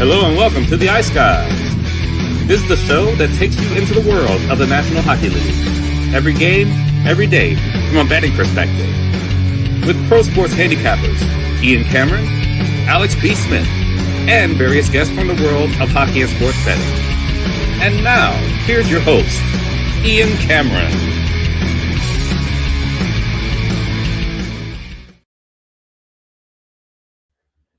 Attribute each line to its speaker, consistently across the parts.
Speaker 1: Hello and welcome to the Ice Guys. This is the show that takes you into the world of the National Hockey League. Every game, every day, from a betting perspective. With pro sports handicappers, Ian Cameron, Alex B. Smith, and various guests from the world of hockey and sports betting. And now, here's your host, Ian Cameron.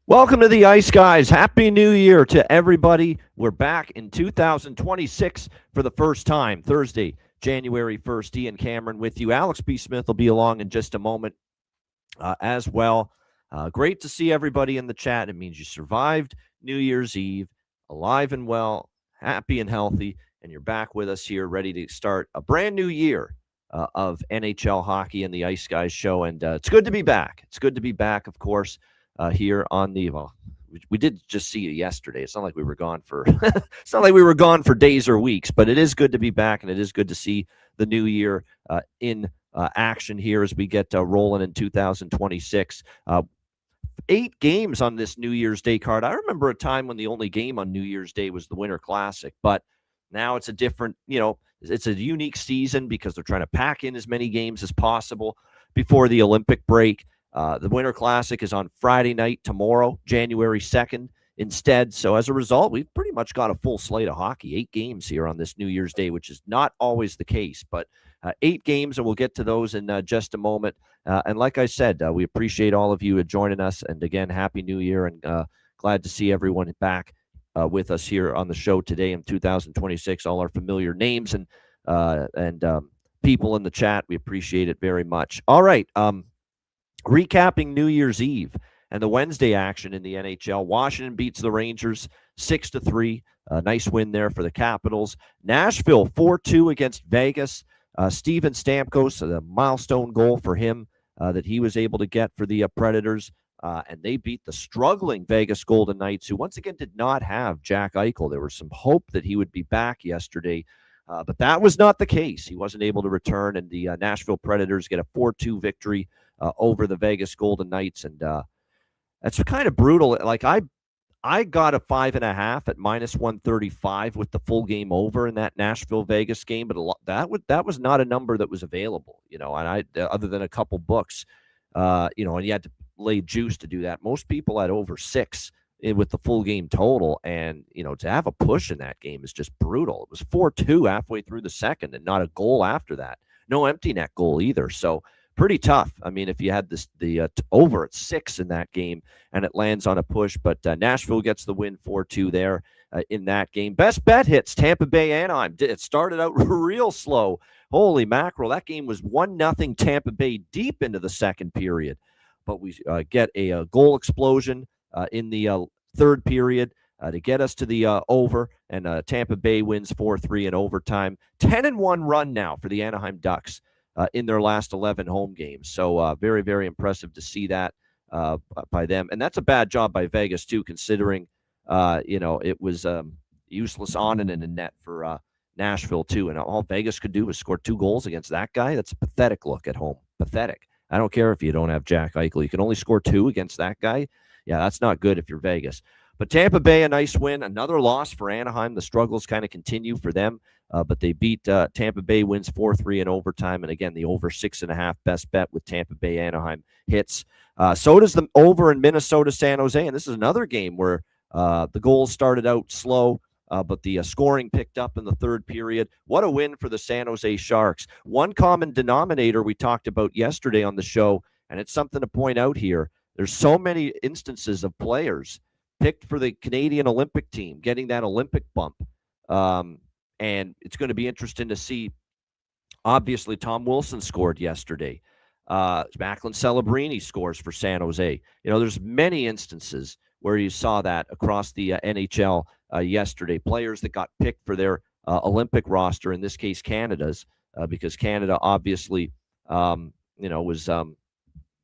Speaker 2: Welcome to the Ice Guys. Happy New Year to everybody. We're back in 2026 for the first time. Thursday, January 1st, Ian Cameron with you. Alex B. Smith will be along in just a moment as well. Great to see everybody in the chat. It means you survived New Year's Eve, alive and well, happy and healthy, and you're back with us here, ready to start a brand new year of NHL hockey and the Ice Guys show. And it's good to be back. It's good to be back, of course. Here on the we did just see you yesterday. It's not like we were gone for it's not like we were gone for days or weeks, but it is good to be back, and it is good to see the new year in action here as we get rolling in 2026. 8 games on this New Year's Day card. I remember a time when the only game on New Year's Day was the Winter Classic, but now it's a different, it's a unique season because they're trying to pack in as many games as possible before the Olympic break. The Winter Classic is on Friday night tomorrow, January 2nd, instead. So as a result, we've pretty much got a full slate of hockey, 8 games here on this New Year's Day, which is not always the case, but 8 games, and we'll get to those in just a moment. And like I said, we appreciate all of you joining us. And again, Happy New Year, and glad to see everyone back with us here on the show today in 2026. All our familiar names and people in the chat, we appreciate it very much. All right. Recapping New Year's Eve and the Wednesday action in the NHL. Washington beats the Rangers 6-3. A nice win there for the Capitals. Nashville 4-2 against Vegas. Steven Stamkos, a milestone goal for him that he was able to get for the Predators. And they beat the struggling Vegas Golden Knights, who once again did not have Jack Eichel. There was some hope that he would be back yesterday, but that was not the case. He wasn't able to return, and the Nashville Predators get a 4-2 victory over the Vegas Golden Knights. And that's kind of brutal. Like I got a 5.5 at -135 with the full game over in that Nashville Vegas game, but that was not a number that was available, and I other than a couple books, and you had to lay juice to do that. Most people had over 6 with the full game total, and to have a push in that game is just brutal. It was 4-2 halfway through the second, and not a goal after that. No empty net goal either. So pretty tough. I mean, if you had the over at 6 in that game and it lands on a push, but Nashville gets the win 4-2 there in that game. Best bet hits Tampa Bay Anaheim. It started out real slow. Holy mackerel. That game was 1-0 Tampa Bay deep into the second period. But we get a goal explosion in the third period to get us to the over, and Tampa Bay wins 4-3 in overtime. 10-1 run now for the Anaheim Ducks in their last 11 home games. So very, very impressive to see that by them. And that's a bad job by Vegas, too, considering, it was useless on and in the net for Nashville, too. And all Vegas could do was score 2 goals against that guy. That's a pathetic look at home. Pathetic. I don't care if you don't have Jack Eichel. You can only score 2 against that guy. Yeah, that's not good if you're Vegas. But Tampa Bay, a nice win. Another loss for Anaheim. The struggles kind of continue for them. But they beat Tampa Bay, wins 4-3 in overtime. And again, the over 6.5 best bet with Tampa Bay Anaheim hits. So does the over in Minnesota San Jose. And this is another game where the goals started out slow, but the scoring picked up in the third period. What a win for the San Jose Sharks. One common denominator we talked about yesterday on the show, and it's something to point out here. There's so many instances of players picked for the Canadian Olympic team getting that Olympic bump. And it's going to be interesting to see. Obviously, Tom Wilson scored yesterday. Macklin Celebrini scores for San Jose. There's many instances where you saw that across the NHL yesterday. Players that got picked for their Olympic roster, in this case Canada's, because Canada obviously, was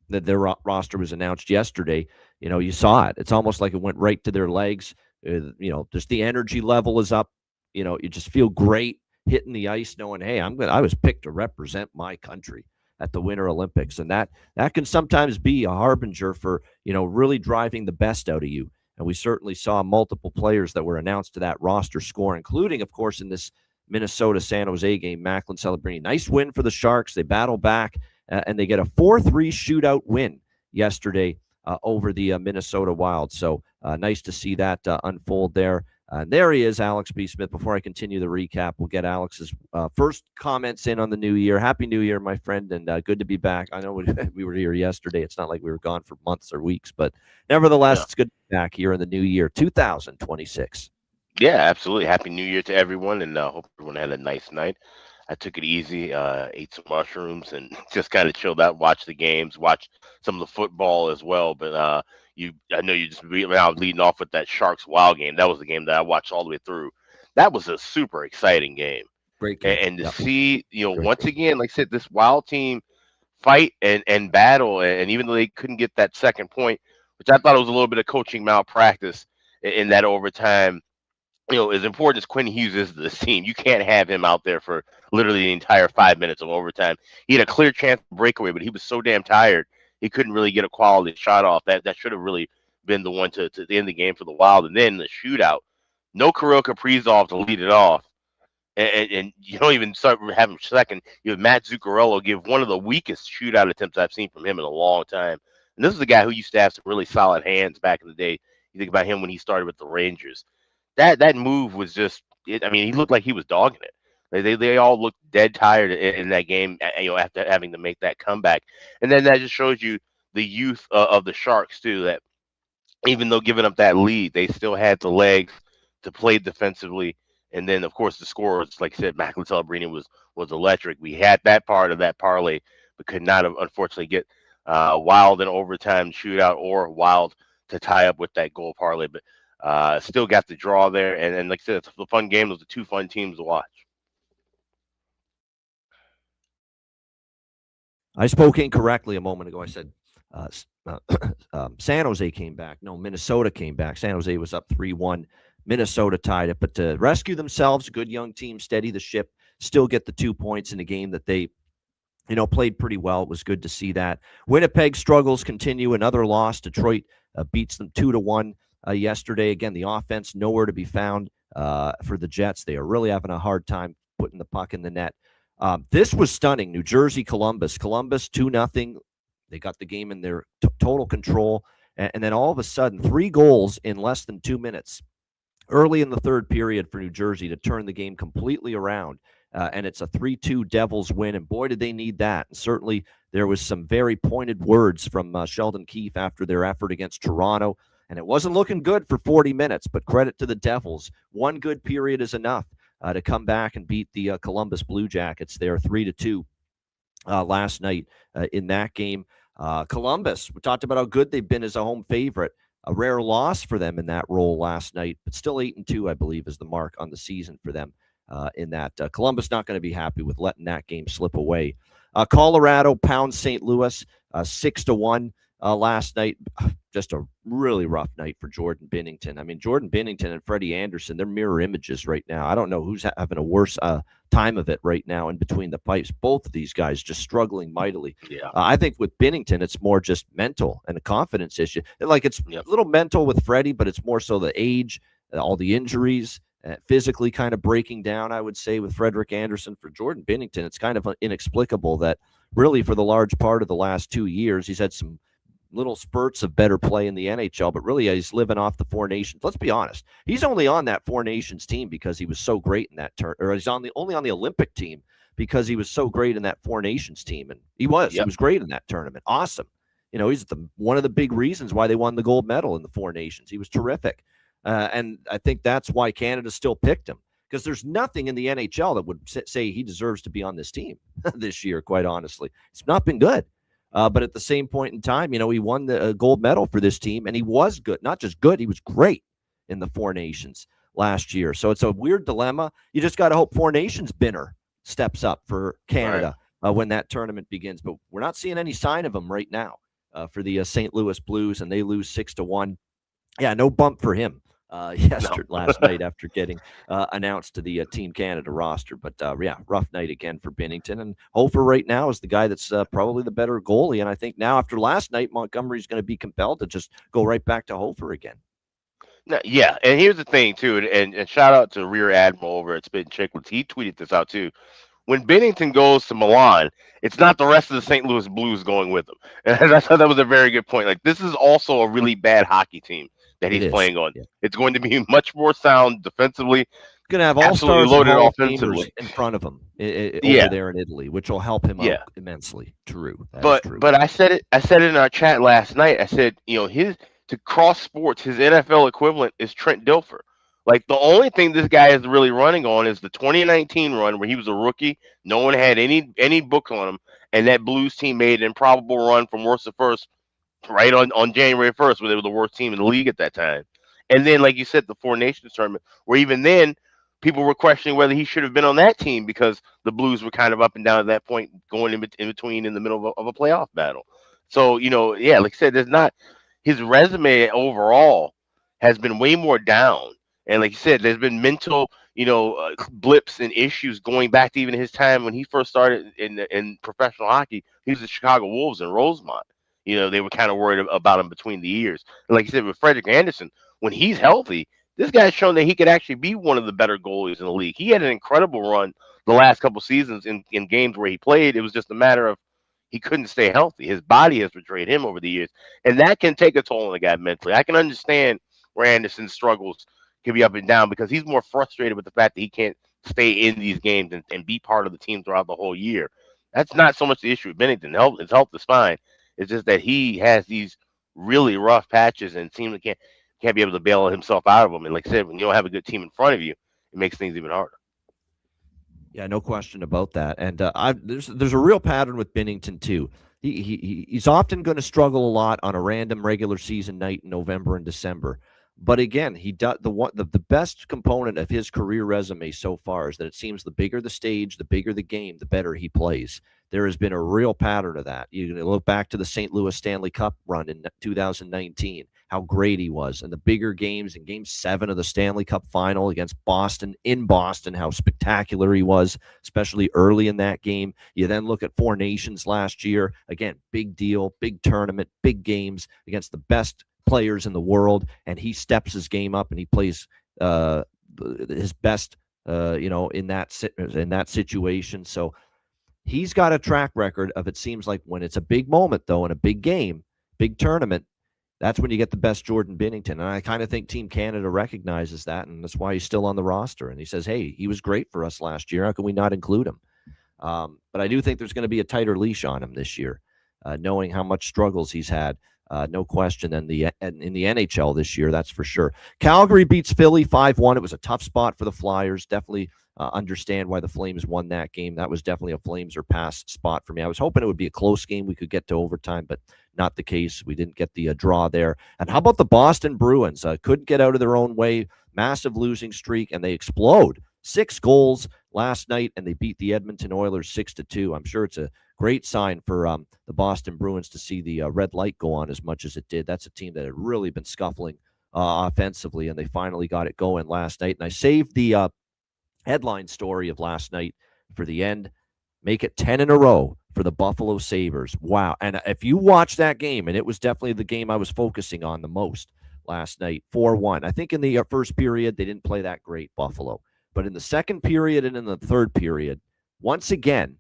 Speaker 2: that their roster was announced yesterday. You saw it. It's almost like it went right to their legs. Just the energy level is up. You just feel great hitting the ice knowing, hey, I was picked to represent my country at the Winter Olympics. And that can sometimes be a harbinger for, really driving the best out of you. And we certainly saw multiple players that were announced to that roster score, including, of course, in this Minnesota-San Jose game, Macklin Celebrini. Nice win for the Sharks. They battle back, and they get a 4-3 shootout win yesterday over the Minnesota Wild. So nice to see that unfold there. There he is, Alex B. Smith. Before I continue the recap, we'll get Alex's first comments in on the new year. Happy New Year, my friend, and good to be back. I know we were here yesterday. It's not like we were gone for months or weeks, but nevertheless, It's good to be back here in the new year, 2026.
Speaker 3: Yeah, absolutely. Happy New Year to everyone, and hope everyone had a nice night. I took it easy, ate some mushrooms, and just kind of chilled out, watched the games, watched some of the football as well. But I know you just now leading off with that Sharks Wild game. That was the game that I watched all the way through. That was a super exciting game.
Speaker 2: Great game.
Speaker 3: And to see, once again, like I said, this Wild team fight and battle, and even though they couldn't get that second point, which I thought was a little bit of coaching malpractice in that overtime. As important as Quinn Hughes is to this team, you can't have him out there for literally the entire 5 minutes of overtime. He had a clear chance to breakaway, but he was so damn tired, he couldn't really get a quality shot off. That should have really been the one to end the game for the Wild. And then the shootout, no Kirill Kaprizov to lead it off. And you don't even start having second. You have Matt Zuccarello give one of the weakest shootout attempts I've seen from him in a long time. And this is a guy who used to have some really solid hands back in the day. You think about him when he started with the Rangers. That move was just, he looked like he was dogging it. They all looked dead tired in that game, after having to make that comeback. And then that just shows you the youth of the Sharks too, that even though giving up that lead, they still had the legs to play defensively. And then, of course, the scorers, like I said, Macklin Celebrini was electric. We had that part of that parlay, but could not, unfortunately, get Wild in overtime shootout or Wild to tie up with that goal parlay. But still got the draw there, and like I said, it's a fun game. Those are two fun teams to watch.
Speaker 2: I spoke incorrectly a moment ago. I said San Jose came back. No, Minnesota came back. San Jose was up 3-1. Minnesota tied it, but to rescue themselves, a good young team, steady the ship, still get the 2 points in a game that they played pretty well. It was good to see that. Winnipeg struggles continue. Another loss. Detroit beats them 2-1. Yesterday. Again, the offense nowhere to be found for the Jets. They are really having a hard time putting the puck in the net. This was stunning. New Jersey, Columbus. Columbus 2-0. They got the game in their total control. And then all of a sudden, 3 goals in less than 2 minutes early in the third period for New Jersey to turn the game completely around. And it's a 3-2 Devils win. And boy, did they need that. And certainly there was some very pointed words from Sheldon Keefe after their effort against Toronto. And it wasn't looking good for 40 minutes, but credit to the Devils. One good period is enough to come back and beat the Columbus Blue Jackets there 3-2 last night in that game. Columbus, we talked about how good they've been as a home favorite. A rare loss for them in that role last night, but still 8-2, I believe, is the mark on the season for them in that. Columbus not going to be happy with letting that game slip away. Colorado pounds St. Louis 6-1 last night. Just a really rough night for Jordan Binnington. Jordan Binnington and Freddie Anderson, they're mirror images right now. I don't know who's having a worse time of it right now in between the pipes. Both of these guys just struggling mightily.
Speaker 3: Yeah.
Speaker 2: I think with Binnington, it's more just mental and a confidence issue. Like it's a little mental with Freddie, but it's more so the age, all the injuries, physically kind of breaking down, I would say, with Frederik Andersen. For Jordan Binnington, it's kind of inexplicable that really for the large part of the last 2 years, he's had some little spurts of better play in the NHL, but really he's living off the Four Nations. Let's be honest. He's only on that Four Nations team because he was so great in that turn, or he's only on the Olympic team because he was so great in that Four Nations team. And he was great in that tournament. Awesome. He's one of the big reasons why they won the gold medal in the Four Nations. He was terrific. And I think that's why Canada still picked him, because there's nothing in the NHL that would say he deserves to be on this team this year, quite honestly. It's not been good. But at the same point in time, he won the gold medal for this team, and he was good. Not just good, he was great in the Four Nations last year. So it's a weird dilemma. You just got to hope Four Nations Binner steps up for Canada when that tournament begins. But we're not seeing any sign of him right now for the St. Louis Blues, and they lose 6-1. Yeah, no bump for him last night after getting announced to the Team Canada roster. But rough night again for Binnington. And Hofer right now is the guy that's probably the better goalie. And I think now after last night, Montgomery's going to be compelled to just go right back to Hofer again.
Speaker 3: Yeah, and here's the thing too, and shout out to Rear Admiral over at Spit and Chicklets. He tweeted this out too. When Bennington goes to Milan, it's not the rest of the St. Louis Blues going with him. And I thought that was a very good point. Like, this is also a really bad hockey team that
Speaker 2: It
Speaker 3: he's
Speaker 2: is.
Speaker 3: playing on.
Speaker 2: Yeah.
Speaker 3: It's going to be much more sound defensively,
Speaker 2: Going to have
Speaker 3: absolutely
Speaker 2: all-stars and
Speaker 3: loaded
Speaker 2: Hall of
Speaker 3: offensively.
Speaker 2: Famers in front of him over
Speaker 3: Yeah,
Speaker 2: there in Italy, which will help him
Speaker 3: yeah.
Speaker 2: out immensely. True. That is
Speaker 3: But
Speaker 2: true.
Speaker 3: but I said it. I said it in our chat last night. I said, his to cross sports, his NFL equivalent is Trent Dilfer. Like, the only thing this guy is really running on is the 2019 run where he was a rookie. No one had any book on him, and that Blues team made an improbable run from worst to first, right on January 1st, where they were the worst team in the league at that time. And then, like you said, the Four Nations tournament, where even then people were questioning whether he should have been on that team because the Blues were kind of up and down at that point, going in between in the middle of a playoff battle. So, yeah, like I said, there's not his resume overall has been way more down. And like you said, there's been mental, blips and issues going back to even his time when he first started in professional hockey. He was the Chicago Wolves in Rosemont. They were kind of worried about him between the years. And like you said, with Frederick Anderson, when he's healthy, this guy's shown that he could actually be one of the better goalies in the league. He had an incredible run the last couple seasons in games where he played. It was just a matter of he couldn't stay healthy. His body has betrayed him over the years, and that can take a toll on the guy mentally. I can understand where Anderson's struggles can be up and down because he's more frustrated with the fact that he can't stay in these games and be part of the team throughout the whole year. That's not so much the issue with Bennington. His health is fine. It's just that he has these really rough patches and seems like can't be able to bail himself out of them. And like I said, when you don't have a good team in front of you, it makes things even harder.
Speaker 2: Yeah, no question about that. And there's a real pattern with Binnington too. He's often going to struggle a lot on a random regular season night in November and December. But again, he does the best component of his career resume so far is that it seems the bigger the stage, the bigger the game, the better he plays. There has been a real pattern of that. You can look back to the St. Louis Stanley Cup run in 2019, how great he was, and the bigger games in Game 7 of the Stanley Cup Final against Boston, in Boston, how spectacular he was, especially early in that game. You then look at Four Nations last year. Again, big deal, big tournament, big games against the best players in the world, and he steps his game up and he plays his best, in that situation. So he's got a track record of, it seems like when it's a big moment, though, in a big game, big tournament, that's when you get the best Jordan Binnington. And I kind of think Team Canada recognizes that, and that's why he's still on the roster. And he says, hey, he was great for us last year. How can we not include him? But I do think there's going to be a tighter leash on him this year, knowing how much struggles he's had. No question in the NHL this year, that's for sure. Calgary beats Philly 5-1. It was a tough spot for the Flyers. Definitely understand why the Flames won that game. That was definitely a Flames or pass spot for me. I was hoping it would be a close game. We could get to overtime, but not the case. We didn't get the draw there. And how about the Boston Bruins? Couldn't get out of their own way. Massive losing streak, and they explode. 6 goals last night, and they beat the Edmonton Oilers 6-2. I'm sure it's a great sign for the Boston Bruins to see the red light go on as much as it did. That's a team that had really been scuffling offensively, and they finally got it going last night. And I saved the headline story of last night for the end. Make it 10 in a row for the Buffalo Sabres. Wow. And if you watch that game, and it was definitely the game I was focusing on the most last night, 4-1. I think in the first period, they didn't play that great, Buffalo. But in the second period and in the third period, once again,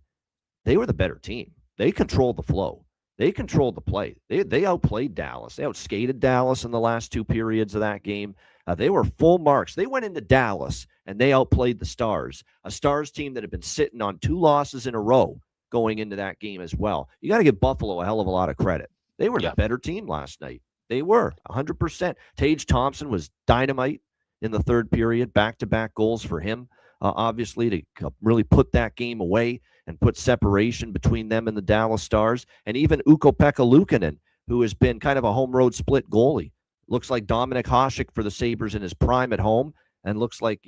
Speaker 2: they were the better team. They controlled the flow. They controlled the play. They outplayed Dallas. They outskated Dallas in the last 2 periods of that game. They were full marks. They went into Dallas, and they outplayed the Stars, a Stars team that had been sitting on 2 losses in a row going into that game as well. You got to give Buffalo a hell of a lot of credit. They were the better team last night. They were 100%. Tage Thompson was dynamite in the third period, back-to-back goals for him, obviously, to really put that game away and put separation between them and the Dallas Stars. And even Ukko-Pekka Luukkonen, who has been kind of a home road split goalie. Looks like Dominic Hasek for the Sabres in his prime at home, and looks like,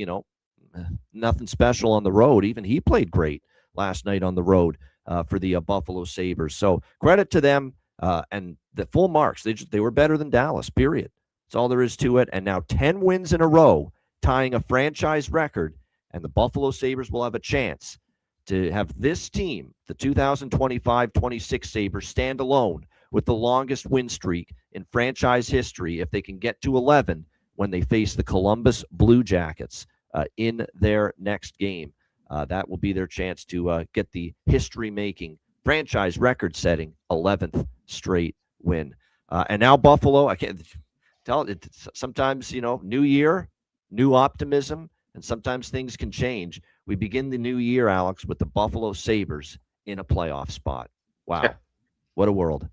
Speaker 2: nothing special on the road. Even he played great last night on the road for the Buffalo Sabres. So credit to them, and the full marks. They were better than Dallas, period. That's all there is to it. And now 10 wins in a row, tying a franchise record, and the Buffalo Sabres will have a chance to have this team, the 2025-26 Sabres, stand alone with the longest win streak in franchise history if they can get to 11 when they face the Columbus Blue Jackets in their next game. That will be their chance to get the history-making, franchise record-setting 11th straight win. And now Buffalo, I can't tell it. Sometimes, new year, new optimism, and sometimes things can change. We begin the new year, Alex, with the Buffalo Sabres in a playoff spot. Wow.
Speaker 3: Yeah.
Speaker 2: What a world.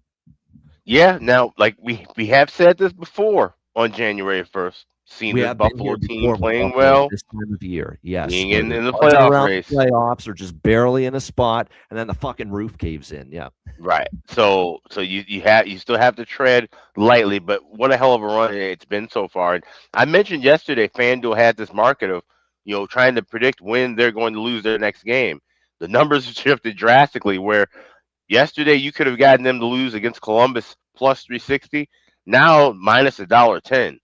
Speaker 3: Yeah. Now, like we have said this before on January 1st, seen
Speaker 2: We
Speaker 3: this
Speaker 2: have been
Speaker 3: Buffalo
Speaker 2: here
Speaker 3: team
Speaker 2: before with
Speaker 3: playing
Speaker 2: Buffalo
Speaker 3: well,
Speaker 2: this time of year. Yes.
Speaker 3: being
Speaker 2: where
Speaker 3: in
Speaker 2: they're
Speaker 3: the
Speaker 2: buzzing
Speaker 3: playoff
Speaker 2: around
Speaker 3: race.
Speaker 2: the playoffs or just barely in a spot, and then the fucking roof caves in. Yeah.
Speaker 3: Right. So you still have to tread lightly, but what a hell of a run it's been so far. And I mentioned yesterday, FanDuel had this market of trying to predict when they're going to lose their next game. The numbers have shifted drastically. Where yesterday you could have gotten them to lose against Columbus plus 360, now minus $1.10.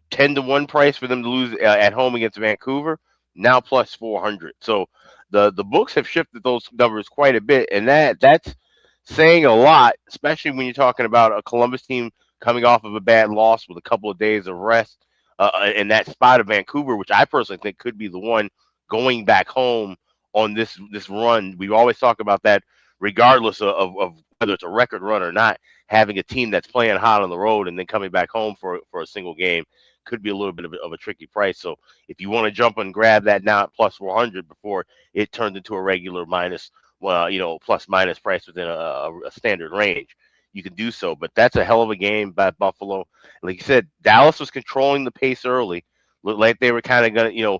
Speaker 3: 10-1 price for them to lose at home against Vancouver, now plus 400. So the books have shifted those numbers quite a bit, and that's saying a lot, especially when you're talking about a Columbus team coming off of a bad loss with a couple of days of rest in that spot of Vancouver, which I personally think could be the one going back home on this run. We always talk about that, regardless of whether it's a record run or not. Having a team that's playing hot on the road and then coming back home for a single game could be a little bit of a tricky price. So if you want to jump and grab that now at plus 400 before it turned into a regular minus, plus minus price within a standard range, you can do so. But that's a hell of a game by Buffalo. Like you said, Dallas was controlling the pace early. Looked like they were kind of going to,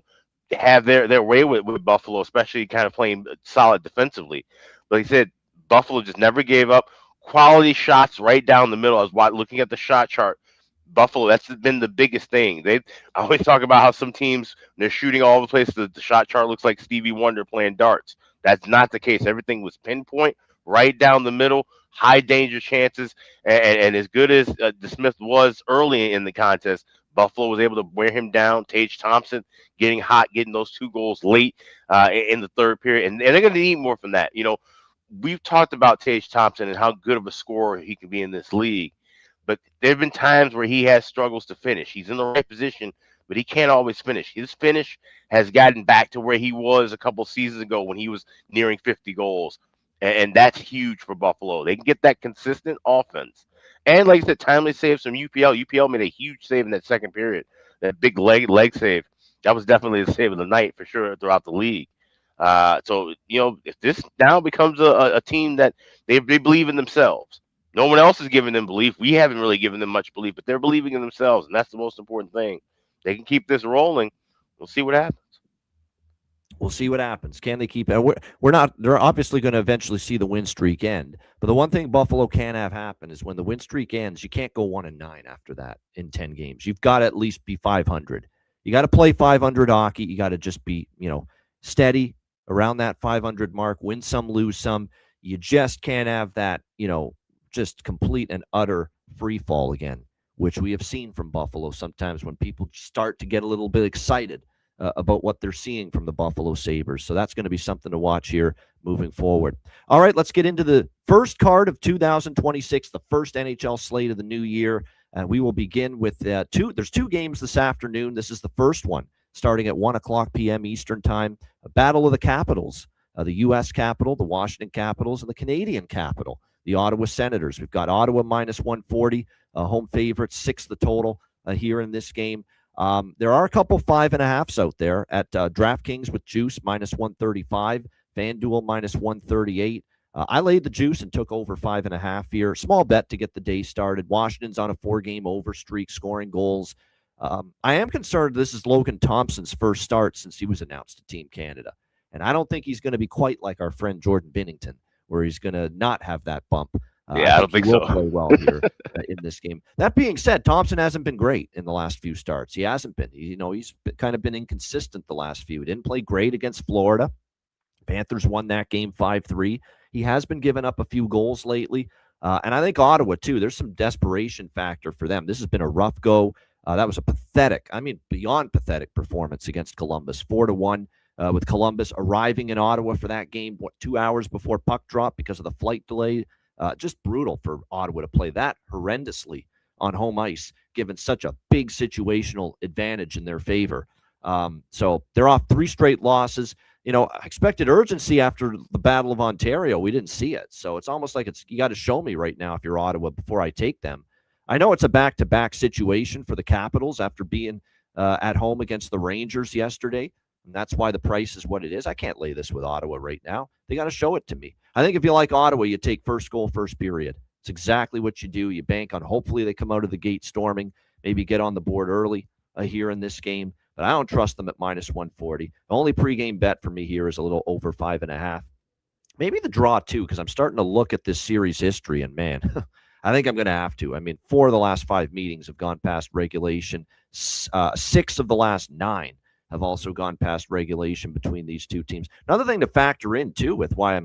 Speaker 3: have their way with Buffalo, especially kind of playing solid defensively. But like I said, Buffalo just never gave up. Quality shots right down the middle. I was looking at the shot chart. Buffalo, that's been the biggest thing. I always talk about how some teams, they're shooting all over the place. The shot chart looks like Stevie Wonder playing darts. That's not the case. Everything was pinpoint, right down the middle, high danger chances. And as good as DeSmith was early in the contest, Buffalo was able to wear him down. Tage Thompson getting hot, getting those 2 goals late in the third period. And they're going to need more from that. We've talked about Tage Thompson and how good of a scorer he can be in this league. But there have been times where he has struggles to finish. He's in the right position, but he can't always finish. His finish has gotten back to where he was a couple seasons ago when he was nearing 50 goals. And that's huge for Buffalo. They can get that consistent offense. And like I said, timely saves from UPL. UPL made a huge save in that second period. That big leg save. That was definitely the save of the night for sure throughout the league. So if this now becomes a team that they believe in themselves, no one else is giving them belief. We haven't really given them much belief, but they're believing in themselves, and that's the most important thing. They can keep this rolling. We'll see what happens.
Speaker 2: We'll see what happens. Can they keep it? We're not. They're obviously going to eventually see the win streak end. But the one thing Buffalo can't have happen is when the win streak ends, you can't go 1-9 after that in 10 games. You've got to at least be 500. You got to play 500 hockey. You got to just be, steady around that 500 mark. Win some, lose some. You just can't have that, just complete and utter free fall again, which we have seen from Buffalo sometimes when people start to get a little bit excited about what they're seeing from the Buffalo Sabres. So that's going to be something to watch here moving forward. All right, let's get into the first card of 2026, the first NHL slate of the new year. And we will begin with there's 2 games this afternoon. This is the first one starting at 1:00 p.m. Eastern time, a battle of the capitals, the U.S. Capital, the Washington Capitals, and the Canadian Capital, the Ottawa Senators. We've got Ottawa minus 140, home favorites, 6 the total here in this game. There are a couple 5.5s out there at DraftKings with juice minus 135, FanDuel minus 138. I laid the juice and took over 5.5 here. Small bet to get the day started. Washington's on a 4-game over streak, scoring goals. I am concerned this is Logan Thompson's first start since he was announced to Team Canada. And I don't think he's going to be quite like our friend Jordan Binnington, where he's going to not have that bump.
Speaker 3: I don't think
Speaker 2: he will
Speaker 3: so.
Speaker 2: play well here in this game. That being said, Thompson hasn't been great in the last few starts. He hasn't been. He's kind of been inconsistent the last few. He didn't play great against Florida. Panthers won that game 5-3. He has been giving up a few goals lately. And I think Ottawa, too, there's some desperation factor for them. This has been a rough go. That was a pathetic, beyond pathetic performance against Columbus, 4-1. With Columbus arriving in Ottawa for that game, 2 hours before puck drop because of the flight delay. Just brutal for Ottawa to play that horrendously on home ice, given such a big situational advantage in their favor. So they're off 3 straight losses. I expected urgency after the Battle of Ontario. We didn't see it. So it's almost like you got to show me right now if you're Ottawa before I take them. I know it's a back-to-back situation for the Capitals after being at home against the Rangers yesterday, and that's why the price is what it is. I can't lay this with Ottawa right now. They got to show it to me. I think if you like Ottawa, you take first goal, first period. It's exactly what you do. You bank on hopefully they come out of the gate storming, maybe get on the board early here in this game. But I don't trust them at minus 140. The only pregame bet for me here is a little over 5.5. Maybe the draw, too, because I'm starting to look at this series history, and, man, I think I'm going to have to. I mean, 4 of the last 5 meetings have gone past regulation. 6 of the last 9 have also gone past regulation between these two teams. Another thing to factor in, too, with why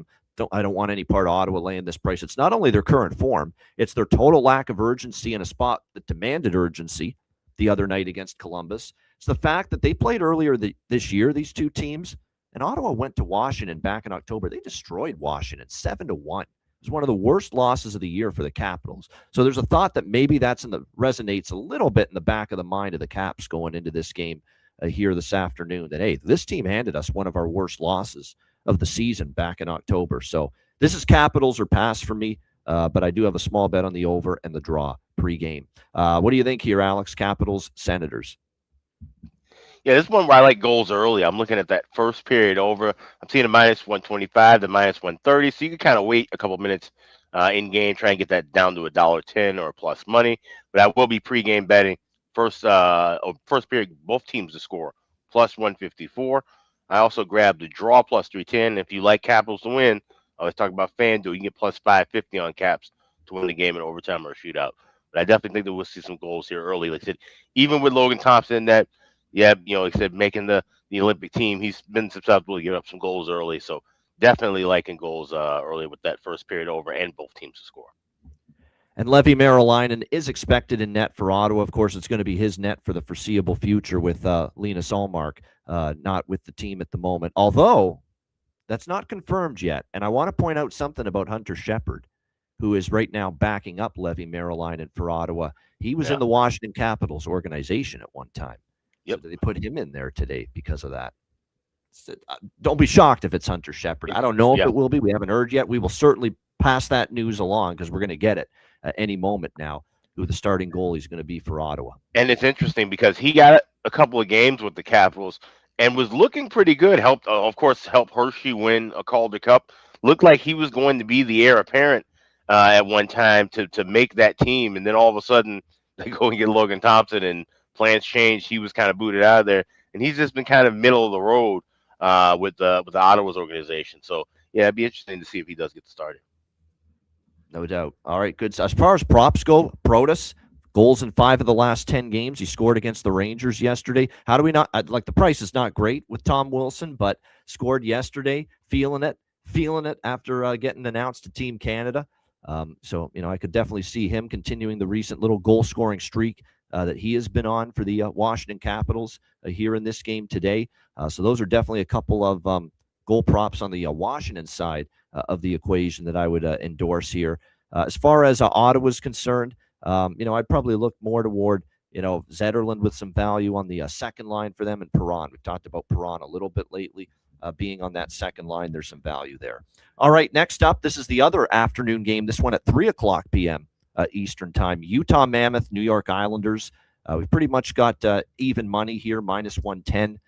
Speaker 2: I don't want any part of Ottawa laying this price. It's not only their current form, it's their total lack of urgency in a spot that demanded urgency the other night against Columbus. It's the fact that they played earlier this year, these two teams, and Ottawa went to Washington back in October. They destroyed Washington 7-1. It was one of the worst losses of the year for the Capitals. So there's a thought that maybe resonates a little bit in the back of the mind of the Caps going into this game here this afternoon, that, hey, this team handed us one of our worst losses of the season back in October. So this is Capitals or pass for me, but I do have a small bet on the over and the draw pregame. What do you think here, Alex? Capitals, Senators?
Speaker 3: Yeah, this one where I like goals early. I'm looking at that first period over. I'm seeing a minus 125 to minus 130. So you can kind of wait a couple minutes in game, try and get that down to $1.10 or plus money. But I will be pregame betting first period, both teams to score plus 154. I also grabbed the draw plus 310. If you like Capitals to win, I was talking about FanDuel. You can get plus 550 on Caps to win the game in overtime or a shootout. But I definitely think that we'll see some goals here early. Like I said, even with Logan Thompson, like I said, making the Olympic team, he's been susceptible to give up some goals early. So definitely liking goals early with that first period over and both teams to score.
Speaker 2: And Levi Merilainen is expected in net for Ottawa. Of course, it's going to be his net for the foreseeable future with Linus Ullmark, not with the team at the moment. Although, that's not confirmed yet. And I want to point out something about Hunter Shepard, who is right now backing up Levi Merilainen for Ottawa. He was in the Washington Capitals organization at one time.
Speaker 3: Yep.
Speaker 2: So they put him in there today because of that. So, don't be shocked if it's Hunter Shepard. I don't know if it will be. We haven't heard yet. We will certainly pass that news along because we're going to get it at any moment now, who the starting goalie is going to be for Ottawa.
Speaker 3: And it's interesting because he got a couple of games with the Capitals and was looking pretty good. Helped Hershey win a Calder Cup. Looked like he was going to be the heir apparent at one time to make that team. And then all of a sudden they go and get Logan Thompson and plans changed. He was kind of booted out of there. And he's just been kind of middle of the road with the Ottawa's organization. So, yeah, it'd be interesting to see if he does get started.
Speaker 2: No doubt. All right, good. As far as props go, Protas, goals in 5 of the last 10 games. He scored against the Rangers yesterday. How do we not – the price is not great with Tom Wilson, but scored yesterday, feeling it after getting announced to Team Canada. So, I could definitely see him continuing the recent little goal-scoring streak that he has been on for the Washington Capitals here in this game today. So those are definitely a couple of goal props on the Washington side of the equation that I would endorse here. As far as Ottawa's concerned, I'd probably look more toward, Zetterlund with some value on the second line for them, and Perron. We've talked about Perron a little bit lately. Being on that second line, there's some value there. All right, next up, this is the other afternoon game. This one at 3:00 p.m. Eastern time. Utah Mammoth, New York Islanders. We've pretty much got even money here, minus 110,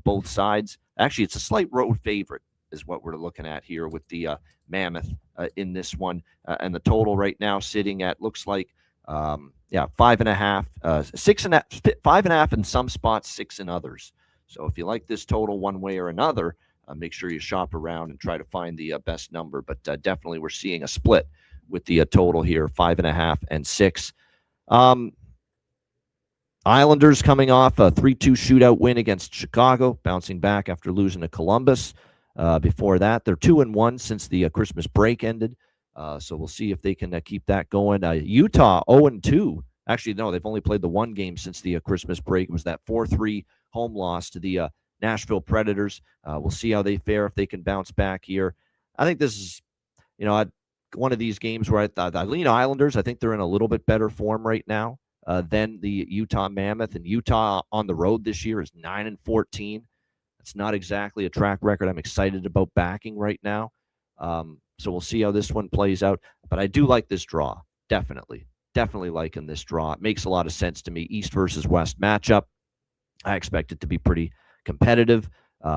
Speaker 2: both sides. Actually, it's a slight road favorite is what we're looking at here with the Mammoth in this one. And the total right now sitting at, looks like, 5.5, 5.5 in some spots, 6 in others. So if you like this total one way or another, make sure you shop around and try to find the best number. But definitely we're seeing a split with the total here, 5.5 and 6. Islanders coming off a 3-2 shootout win against Chicago, bouncing back after losing to Columbus. Before that, they're 2-1 since the Christmas break ended. So we'll see if they can keep that going. Utah 0-2. Actually, no, they've only played the one game since the Christmas break. It was that 4-3 home loss to the Nashville Predators. We'll see how they fare, if they can bounce back here. I think this is, one of these games where I lean Islanders. I think they're in a little bit better form right now than the Utah Mammoth. And Utah on the road this year is 9-14. It's not exactly a track record I'm excited about backing right now. So we'll see how this one plays out. But I do like this draw. Definitely liking this draw. It makes a lot of sense to me. East versus West matchup. I expect it to be pretty competitive.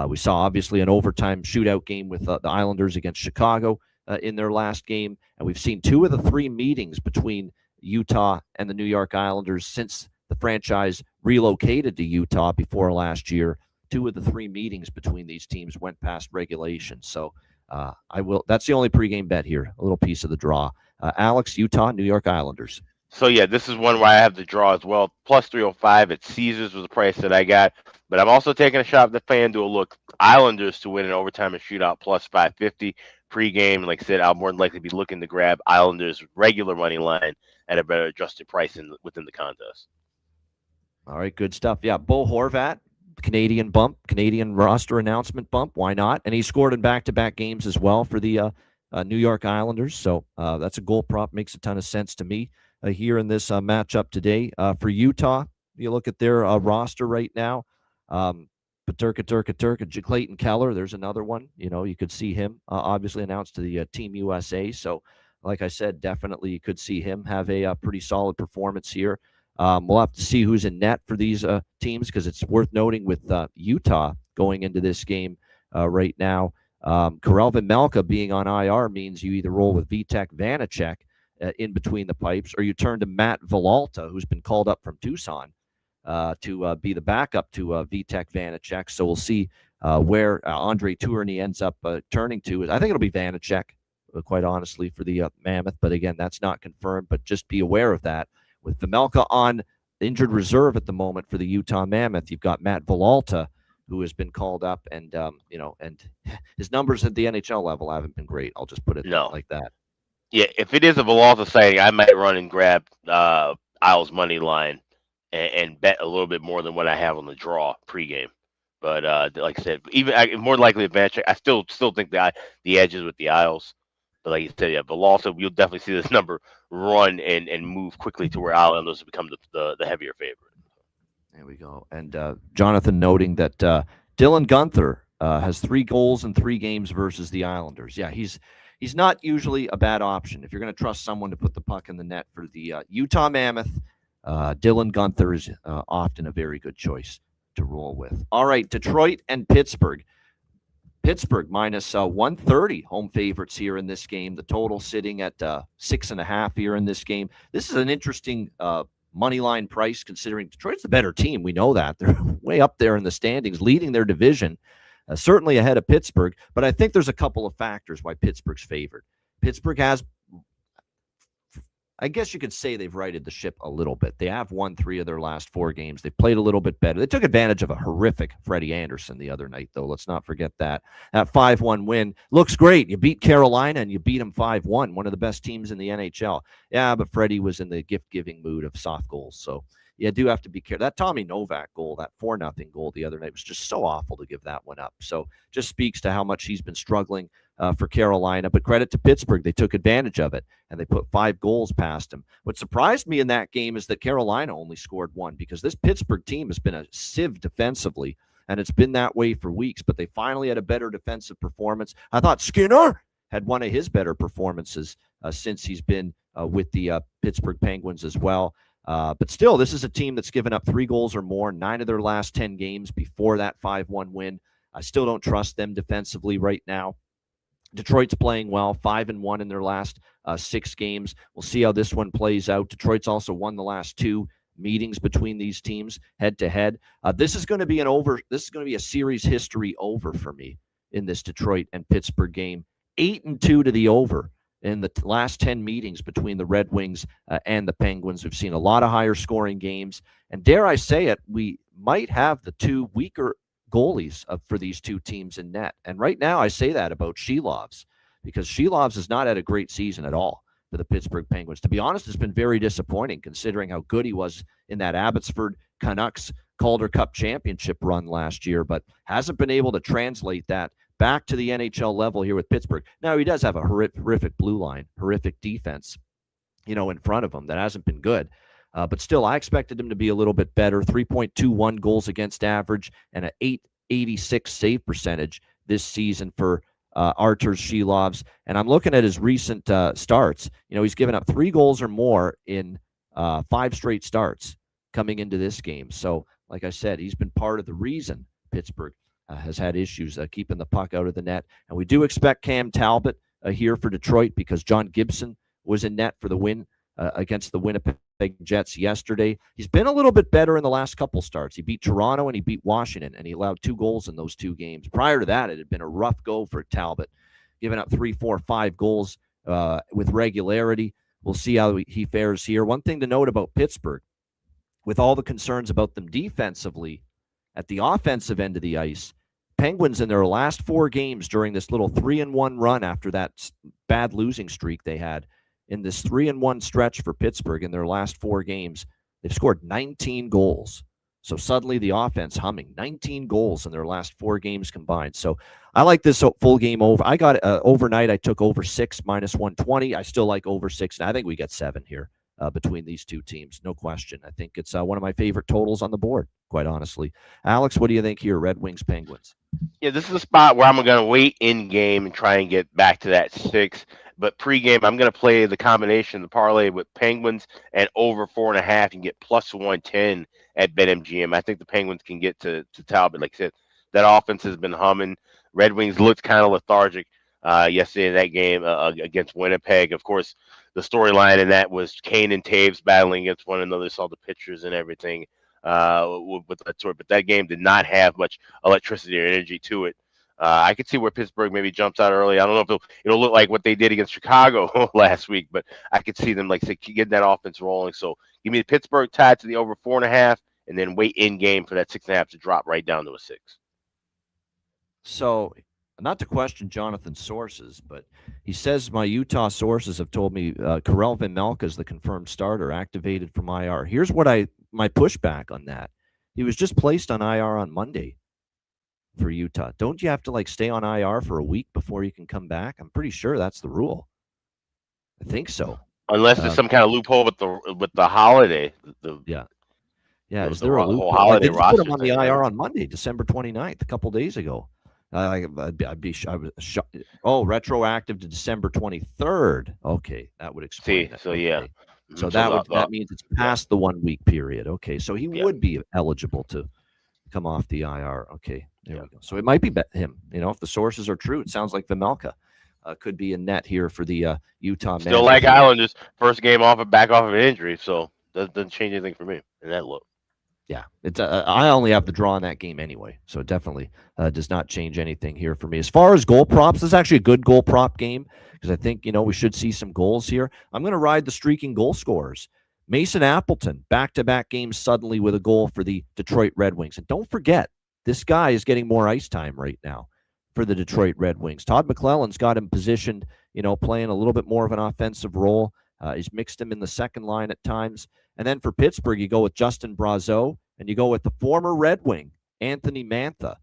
Speaker 2: We saw obviously an overtime shootout game with the Islanders against Chicago in their last game. And we've seen 2 of the 3 meetings between Utah and the New York Islanders since the franchise relocated to Utah before last year. 2 of the 3 meetings between these teams went past regulation. So that's the only pregame bet here, a little piece of the draw. Alex, Utah, New York Islanders.
Speaker 3: So, yeah, this is one where I have the draw as well. Plus 305 at Caesars was the price that I got. But I'm also taking a shot at the FanDuel look. Islanders to win an overtime and shootout plus 550 pregame. Like I said, I'll more than likely be looking to grab Islanders regular money line at a better adjusted price within the contest.
Speaker 2: All right, good stuff. Yeah, Bo Horvat, Canadian roster announcement bump. Why not? And he scored in back-to-back games as well for the New York Islanders. So that's a goal prop. Makes a ton of sense to me here in this matchup today. For Utah, you look at their roster right now. Paterka, Clayton Keller, there's another one. You could see him obviously announced to the Team USA. So, like I said, definitely you could see him have a pretty solid performance here. We'll have to see who's in net for these teams, because it's worth noting with Utah going into this game right now. Karel Vejmelka being on IR means you either roll with Vitek Vanacek in between the pipes, or you turn to Matt Villalta, who's been called up from Tucson to be the backup to Vitek Vanacek. So we'll see where Andre Tourigny ends up turning to. I think it'll be Vanacek, quite honestly, for the Mammoth. But again, that's not confirmed, but just be aware of that. With Vejmelka on injured reserve at the moment for the Utah Mammoth, you've got Matt Villalta, who has been called up, and and his numbers at the NHL level haven't been great. I'll just put it like that.
Speaker 3: Yeah, if it is a Villalta sighting, I might run and grab Isles money line and bet a little bit more than what I have on the draw pregame. But like I said, more likely advantage. I still think the edge is with the Isles. But like you said, yeah, Villalta, you'll definitely see this number run and move quickly to where Islanders become the heavier favorite.
Speaker 2: There we go. And Jonathan noting that Dylan Guenther has 3 goals in 3 games versus the Islanders. Yeah, he's not usually a bad option. If you're going to trust someone to put the puck in the net for the Utah Mammoth, Dylan Guenther is often a very good choice to roll with. All right, Detroit and Pittsburgh. Pittsburgh minus 130 home favorites here in this game. The total sitting at 6.5 here in this game. This is an interesting money line price, considering Detroit's the better team. We know that. They're way up there in the standings, leading their division, certainly ahead of Pittsburgh. But I think there's a couple of factors why Pittsburgh's favored. Pittsburgh has, I guess you could say, they've righted the ship a little bit. They have won 3 of their last 4 games. They played a little bit better. They took advantage of a horrific Freddie Anderson the other night, though. Let's not forget that. That 5-1 win looks great. You beat Carolina and you beat them 5-1, one of the best teams in the NHL. Yeah, but Freddie was in the gift-giving mood of soft goals. So you do have to be careful. That Tommy Novak goal, that 4-0 goal the other night, was just so awful to give that one up. So just speaks to how much he's been struggling for Carolina. But credit to Pittsburgh. They took advantage of it, and they put 5 goals past him. What surprised me in that game is that Carolina only scored 1, because this Pittsburgh team has been a sieve defensively, and it's been that way for weeks. But they finally had a better defensive performance. I thought Skinner had one of his better performances since he's been with the Pittsburgh Penguins as well. But still, this is a team that's given up 3 goals or more, 9 of their last 10 games before that 5-1 win. I still don't trust them defensively right now. Detroit's playing well, 5-1 in their last 6 games. We'll see how this one plays out. Detroit's also won the last 2 meetings between these teams head to head. This is going to be a series history over for me in this Detroit and Pittsburgh game. 8-2 to the over in the last 10 meetings between the Red Wings and the Penguins. We've seen a lot of higher scoring games, and dare I say it, we might have the 2 weaker goalies for these 2 teams in net. And right now I say that about Shelovs, because Shelovs has not had a great season at all for the Pittsburgh Penguins. To be honest, it's been very disappointing considering how good he was in that Abbotsford Canucks Calder Cup championship run last year, but hasn't been able to translate that back to the NHL level here with Pittsburgh. Now, he does have a horrific blue line, horrific defense, in front of him that hasn't been good. But still, I expected him to be a little bit better. 3.21 goals against average and an 886 save percentage this season for Artur Shilovs. And I'm looking at his recent starts. He's given up 3 goals or more in 5 straight starts coming into this game. So, like I said, he's been part of the reason Pittsburgh has had issues keeping the puck out of the net. And we do expect Cam Talbot here for Detroit because John Gibson was in net for the win against the Winnipeg Jets yesterday. He's been a little bit better in the last couple starts. He beat Toronto and he beat Washington, and he allowed 2 goals in those 2 games. Prior to that, it had been a rough go for Talbot, giving up 3, 4, 5 goals with regularity. We'll see how he fares here. One thing to note about Pittsburgh, with all the concerns about them defensively, at the offensive end of the ice, Penguins in their last 4 games during this little 3-1 run after that bad losing streak they had, in this 3-1 stretch for Pittsburgh in their last 4 games, they've scored 19 goals. So suddenly the offense humming, 19 goals in their last 4 games combined. So I like this full game over. I got overnight, I took over 6 minus 120. I still like over 6. And I think we get 7 here between these 2 teams. No question. I think it's one of my favorite totals on the board, quite honestly. Alex, what do you think here? Red Wings, Penguins.
Speaker 3: Yeah, this is a spot where I'm going to wait in game and try and get back to that 6. But pregame, I'm going to play the combination, the parlay with Penguins and over 4.5 and get plus 110 at BetMGM. I think the Penguins can get to Talbot. Like I said, that offense has been humming. Red Wings looked kind of lethargic yesterday in that game against Winnipeg. Of course, the storyline in that was Kane and Taves battling against one another. Saw the pictures and everything with that sort. But that game did not have much electricity or energy to it. I could see where Pittsburgh maybe jumps out early. I don't know if it'll look like what they did against Chicago last week, but I could see them, like say, getting that offense rolling. So give me the Pittsburgh tied to the over 4.5, and then wait in game for that 6.5 to drop right down to a 6.
Speaker 2: So, not to question Jonathan's sources, but he says my Utah sources have told me Karel Vejmelka is the confirmed starter, activated from IR. Here's what my pushback on that. He was just placed on IR on Monday for Utah. Don't you have to stay on IR for a week before you can come back? I'm pretty sure that's the rule. I think so.
Speaker 3: Unless there's some kind of loophole with the holiday.
Speaker 2: Yeah. Is there a loophole?
Speaker 3: Holiday
Speaker 2: they
Speaker 3: roster
Speaker 2: put him on the IR on Monday, December 29th, a couple days ago. I was shocked. Oh, retroactive to December 23rd. Okay, that would explain.
Speaker 3: So yeah.
Speaker 2: So that means it's past the 1 week period. Okay, so he would be eligible to come off the IR. Okay, there we go. So it might be him. If the sources are true, it sounds like Vejmelka could be in net here for the Utah.
Speaker 3: Still like Islanders, first game back off of an injury, so doesn't change anything for me in that look.
Speaker 2: Yeah, it's I only have the draw in that game anyway, so it definitely does not change anything here for me. As far as goal props, this is actually a good goal prop game because I think we should see some goals here. I'm going to ride the streaking goal scorers. Mason Appleton, back-to-back games suddenly with a goal for the Detroit Red Wings. And don't forget, this guy is getting more ice time right now for the Detroit Red Wings. Todd McClellan's got him positioned, playing a little bit more of an offensive role. He's mixed him in the second line at times. And then for Pittsburgh, you go with Justin Brazeau, and you go with the former Red Wing, Anthony Mantha.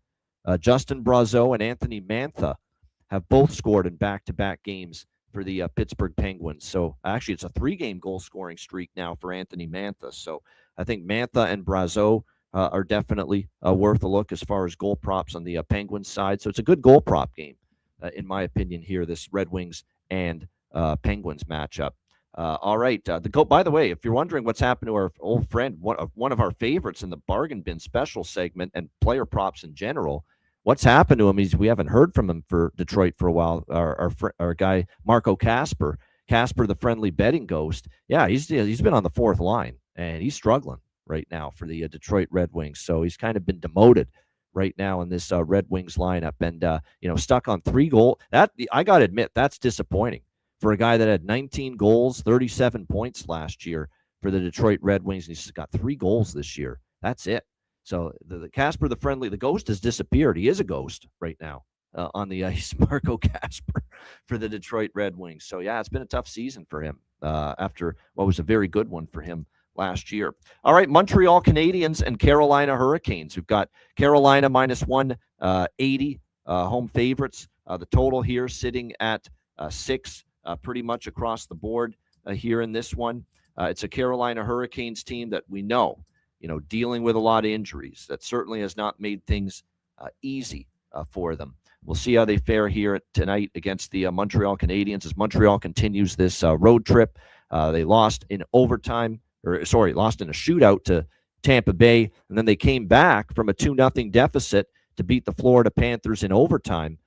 Speaker 2: Justin Brazeau and Anthony Mantha have both scored in back-to-back games for the Pittsburgh Penguins. So actually it's a 3-game goal scoring streak now for Anthony Mantha. So I think Mantha and Brazeau are definitely worth a look as far as goal props on the Penguins side. So it's a good goal prop game, in my opinion here, this Red Wings and Penguins matchup. All right. By the way, if you're wondering what's happened to our old friend, one of our favorites in the bargain bin special segment and player props in general, what's happened to him is we haven't heard from him for Detroit for a while. Our guy, Marco Casper, the friendly betting ghost. Yeah, he's been on the 4th line, and he's struggling right now for the Detroit Red Wings. So he's kind of been demoted right now in this Red Wings lineup and, stuck on 3 goals. I got to admit, that's disappointing for a guy that had 19 goals, 37 points last year for the Detroit Red Wings. And he's got 3 goals this year. That's it. So the Casper, the ghost has disappeared. He is a ghost right now on the ice, Marco Casper for the Detroit Red Wings. So, yeah, it's been a tough season for him after what was a very good one for him last year. All right, Montreal Canadiens and Carolina Hurricanes. We've got Carolina minus 180 home favorites. The total here sitting at 6, pretty much across the board here in this one. It's a Carolina Hurricanes team that we know, dealing with a lot of injuries. That certainly has not made things easy for them. We'll see how they fare here tonight against the Montreal Canadiens as Montreal continues this road trip. They lost in overtime, lost in a shootout to Tampa Bay, and then they came back from a 2-0 deficit to beat the Florida Panthers in overtime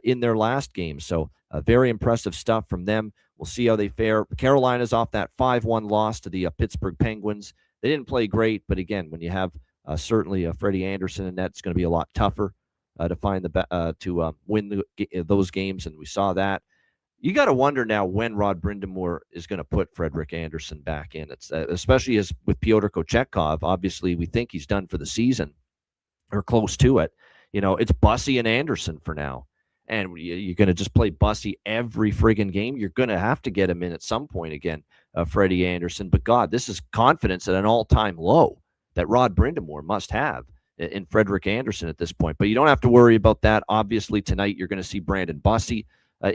Speaker 2: in their last game. So very impressive stuff from them. We'll see how they fare. Carolina's off that 5-1 loss to the Pittsburgh Penguins. They didn't play great, but again, when you have certainly Freddie Anderson in net, it's going to be a lot tougher to find win those games, and we saw that. You got to wonder now when Rod Brind'Amour is going to put Frederik Andersen back in. It's especially as with Pyotr Kochetkov. Obviously, we think he's done for the season or close to it. It's Bussy and Anderson for now. And you're going to just play Bussy every friggin' game. You're going to have to get him in at some point again, Freddie Andersen. But, God, this is confidence at an all-time low that Rod Brind'Amour must have in Frederik Andersen at this point. But you don't have to worry about that. Obviously, tonight you're going to see Brandon Bussy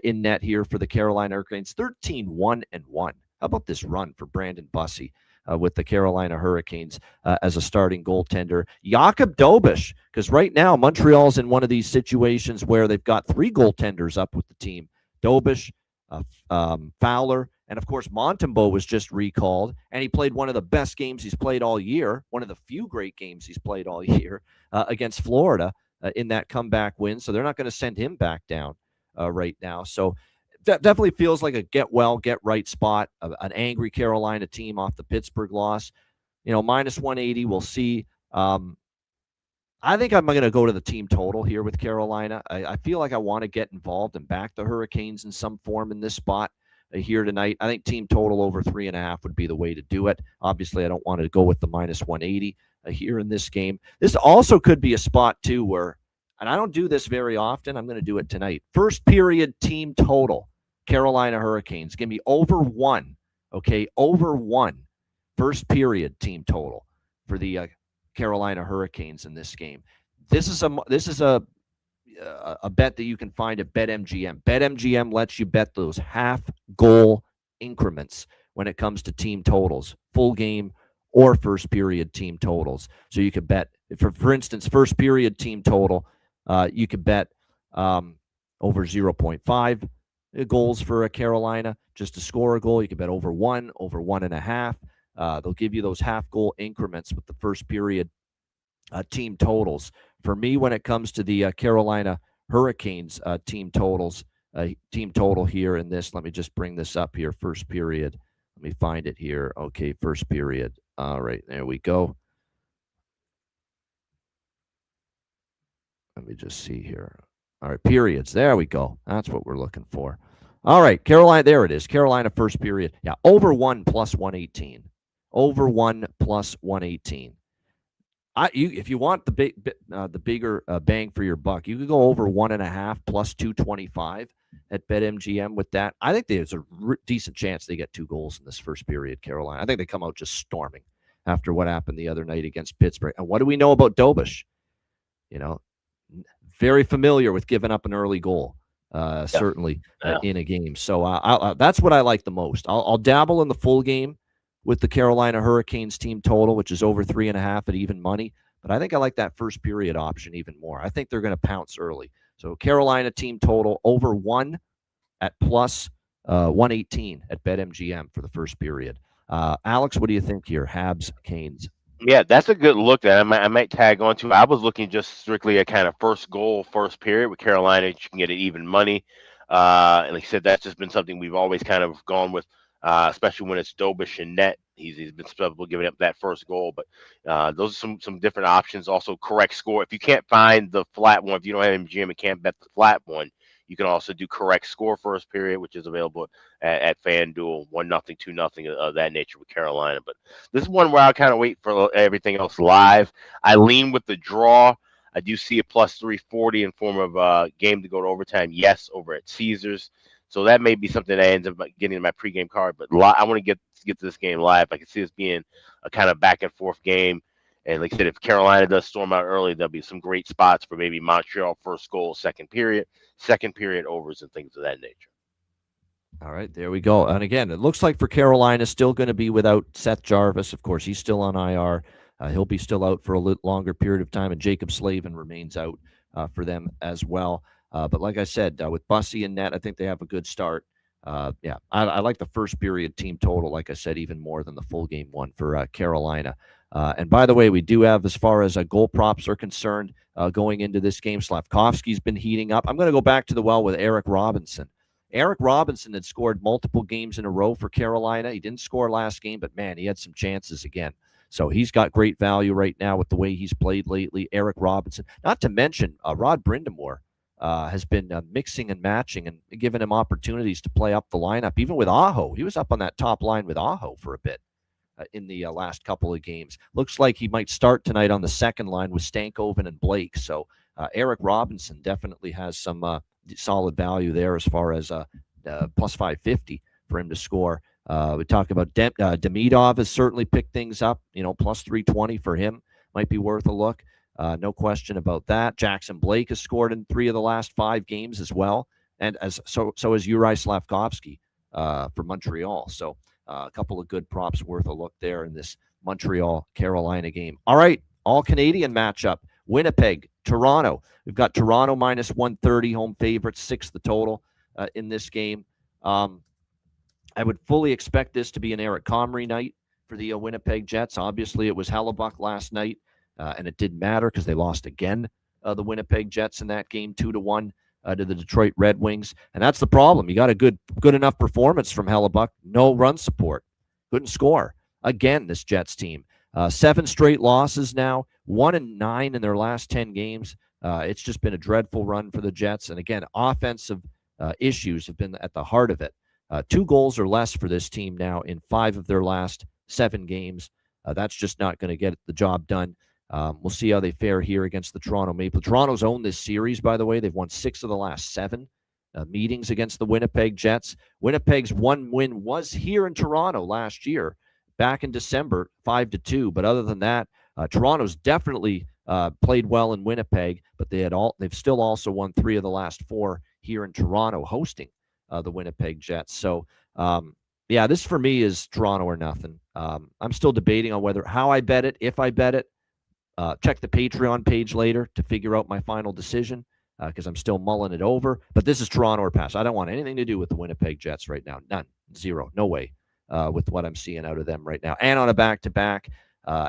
Speaker 2: in net here for the Carolina Hurricanes. 13-1-1. How about this run for Brandon Bussy with the Carolina Hurricanes as a starting goaltender? Jakub Dobeš, because right now Montreal's in one of these situations where they've got 3 goaltenders up with the team. Dobeš, Fowler, and of course Montembeault was just recalled, and he played one of the best games he's played all year, one of the few great games he's played all year against Florida in that comeback win. So they're not going to send him back down right now. So that definitely feels like a get well, get right spot, an angry Carolina team off the Pittsburgh loss. Minus 180, we'll see. I think I'm going to go to the team total here with Carolina. I feel like I want to get involved and back the Hurricanes in some form in this spot here tonight. I think team total over 3.5 would be the way to do it. Obviously, I don't want to go with the minus 180 here in this game. This also could be a spot, too, where, and I don't do this very often, I'm going to do it tonight. First period team total, Carolina Hurricanes. Give me over 1, okay? Over 1 first period team total for the Carolina Hurricanes in this game. This is a bet that you can find at BetMGM. BetMGM lets you bet those half goal increments when it comes to team totals, full game or first period team totals. So you could bet, for instance, first period team total, you could bet over 0.5 goals for a Carolina just to score a goal. You could bet over 1, over 1.5. They'll give you those half goal increments with the first period team totals. For me, when it comes to the Carolina Hurricanes team totals, team total here in this, let me just bring this up here. First period. Let me find it here. Okay, first period. All right, there we go. Let me just see here. All right, periods. There we go. That's what we're looking for. All right, Carolina. There it is. Carolina first period. Yeah, over 1 plus 118. Over 1 plus 118. If you want the bigger bang for your buck, you could go over 1.5 plus 225 at BetMGM with that. I think there's a decent chance they get 2 goals in this first period, Carolina. I think they come out just storming after what happened the other night against Pittsburgh. And what do we know about Dobeš? Very familiar with giving up an early goal, certainly in a game. So that's what I like the most. I'll dabble in the full game with the Carolina Hurricanes team total, which is over 3.5 at even money. But I think I like that first period option even more. I think they're going to pounce early. So Carolina team total over 1 at plus 118 at BetMGM for the first period. Alex, what do you think here? Habs, Canes.
Speaker 3: Yeah, that's a good look that I might tag on to. I was looking just strictly at kind of first goal, first period with Carolina. You can get it even money. And like I said, that's just been something we've always kind of gone with, especially when it's Dobeš in net. He's been susceptible giving up that first goal. But those are some different options. Also, correct score. If you can't find the flat one, if you don't have MGM and can't bet the flat one, you can also do correct score first period, which is available at FanDuel, 1-0, 2-0 of that nature with Carolina. But this is one where I kind of wait for everything else live. I lean with the draw. I do see a plus 340 in form of a game to go to overtime. Yes, over at Caesars. So that may be something that ends up getting in my pregame card. But I want to get to this game live. I can see this being a kind of back and forth game. And like I said, if Carolina does storm out early, there'll be some great spots for maybe Montreal first goal, second period overs, and things of that nature.
Speaker 2: All right, there we go. And again, it looks like for Carolina, still going to be without Seth Jarvis. Of course, he's still on IR. He'll be still out for a little longer period of time, and Jacob Slavin remains out for them as well. But like I said, with Bussy and net, I think they have a good start. I like the first period team total, like I said, even more than the full game one for Carolina. And by the way, we do have, as far as goal props are concerned, going into this game, Slavkovsky's been heating up. I'm going to go back to the well with Eric Robinson. Eric Robinson had scored multiple games in a row for Carolina. He didn't score last game, but man, he had some chances again. So he's got great value right now with the way he's played lately. Eric Robinson, not to mention Rod Brindamore, has been mixing and matching and giving him opportunities to play up the lineup. Even with Aho, he was up on that top line with Aho for a bit in the last couple of games. Looks like he might start tonight on the second line with Stankoven and Blake. So Eric Robinson definitely has some solid value there as far as plus 550 for him to score. We talk about Demidov has certainly picked things up. Plus 320 for him might be worth a look. No question about that. Jackson Blake has scored in 3 of the last 5 games as well, and so has Juraj Slavkovsky for Montreal. So a couple of good props worth a look there in this Montreal-Carolina game. All right, all Canadian matchup. Winnipeg, Toronto. We've got Toronto minus 130, home favorites, 6 the total in this game. I would fully expect this to be an Eric Comrie night for the Winnipeg Jets. Obviously, it was Hellebuck last night, and it didn't matter because they lost again, the Winnipeg Jets in that game, 2-1 to the Detroit Red Wings. And that's the problem. You got a good enough performance from Hellebuck, no run support. Couldn't score. Again, this Jets team. 7 straight losses now, 1-9 in their last 10 games. It's just been a dreadful run for the Jets. And again, offensive issues have been at the heart of it. 2 goals or less for this team now in 5 of their last 7 games. That's just not going to get the job done. We'll see how they fare here against the Toronto Maple. Toronto's owned this series, by the way. They've won 6 of the last 7 meetings against the Winnipeg Jets. Winnipeg's one win was here in Toronto last year, back in December, 5-2. But other than that, Toronto's definitely played well in Winnipeg, but they've still also won 3 of the last 4 here in Toronto, hosting the Winnipeg Jets. So, this for me is Toronto or nothing. I'm still debating on how I bet it, if I bet it. Check the Patreon page later to figure out my final decision because I'm still mulling it over. But this is Toronto or pass. I don't want anything to do with the Winnipeg Jets right now. None. 0. No way with what I'm seeing out of them right now. And on a back-to-back.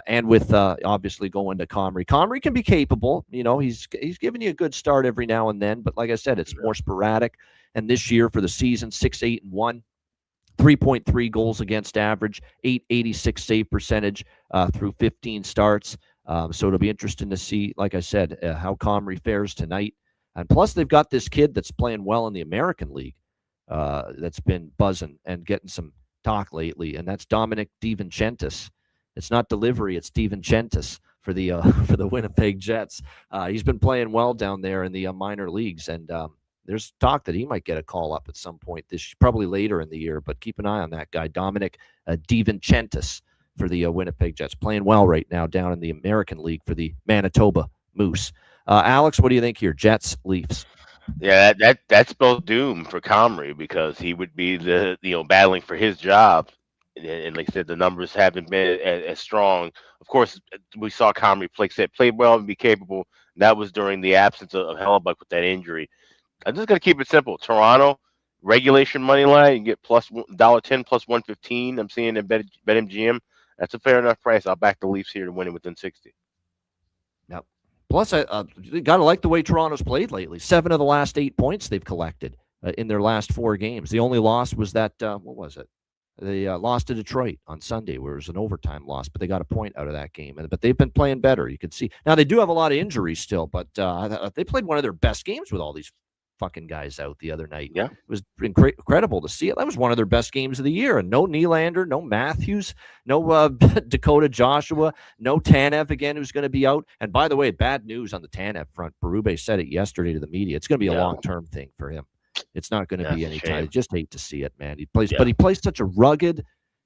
Speaker 2: And with obviously going to Comrie. Comrie can be capable. He's giving you a good start every now and then. But like I said, it's more sporadic. And this year for the season, 6-8-1, 3.3 goals against average, .886 save percentage through 15 starts. So it'll be interesting to see, like I said, how Comrie fares tonight. And plus, they've got this kid that's playing well in the American League that's been buzzing and getting some talk lately, and that's Dominic DiVincentis. It's not delivery, it's DiVincentis for the Winnipeg Jets. He's been playing well down there in the minor leagues, and there's talk that he might get a call up at some point probably later in the year, but keep an eye on that guy, Dominic DiVincentis for the Winnipeg Jets. Playing well right now down in the American League for the Manitoba Moose. Alex, what do you think here? Jets, Leafs.
Speaker 3: Yeah, that spells doom for Comrie because he would be battling for his job. And like I said, the numbers haven't been as strong. Of course, we saw Comrie play well and be capable. And that was during the absence of Hellebuck with that injury. I'm just going to keep it simple. Toronto, regulation money line, you get plus $1.10, plus 115. I'm seeing at BetMGM. That's a fair enough price. I'll back the Leafs here to win it within 60.
Speaker 2: Yep. Plus, you got to like the way Toronto's played lately. 7 of the last 8 points they've collected in their last 4 games. The only loss was that, what was it? They lost to Detroit on Sunday, where it was an overtime loss, but they got a point out of that game. But they've been playing better. You can see. Now, they do have a lot of injuries still, but they played one of their best games with all these fucking guys out the other night.
Speaker 3: Yeah.
Speaker 2: It was incredible to see it. That was one of their best games of the year. And no Nylander, no Matthews, no Dakota Joshua, no Tanev again, who's going to be out. And by the way, bad news on the Tanev front. Berube said it yesterday to the media. It's going to be a long-term thing for him. It's not going to be any time. I just hate to see it, man. He plays such a rugged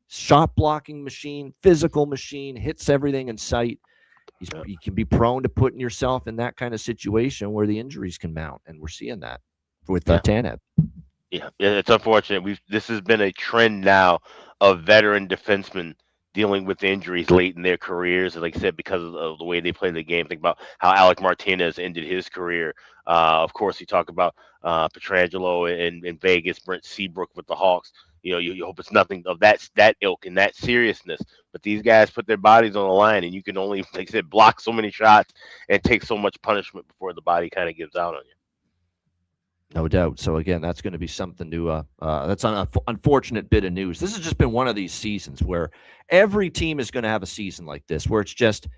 Speaker 2: shot blocking machine, physical machine, hits everything in sight. You can be prone to putting yourself in that kind of situation where the injuries can mount, and we're seeing that with Tanev.
Speaker 3: Yeah, it's unfortunate. This has been a trend now of veteran defensemen dealing with injuries late in their careers. And like I said, because of the way they play the game, think about how Alec Martinez ended his career. Of course, you talk about Pietrangelo in Vegas, Brent Seabrook with the Hawks. You hope it's nothing of that ilk and that seriousness. But these guys put their bodies on the line, and you can only, like I said, block so many shots and take so much punishment before the body kind of gives out on you.
Speaker 2: No doubt. So again, that's going to be something to. That's an unfortunate bit of news. This has just been one of these seasons where every team is going to have a season like this, where it's just,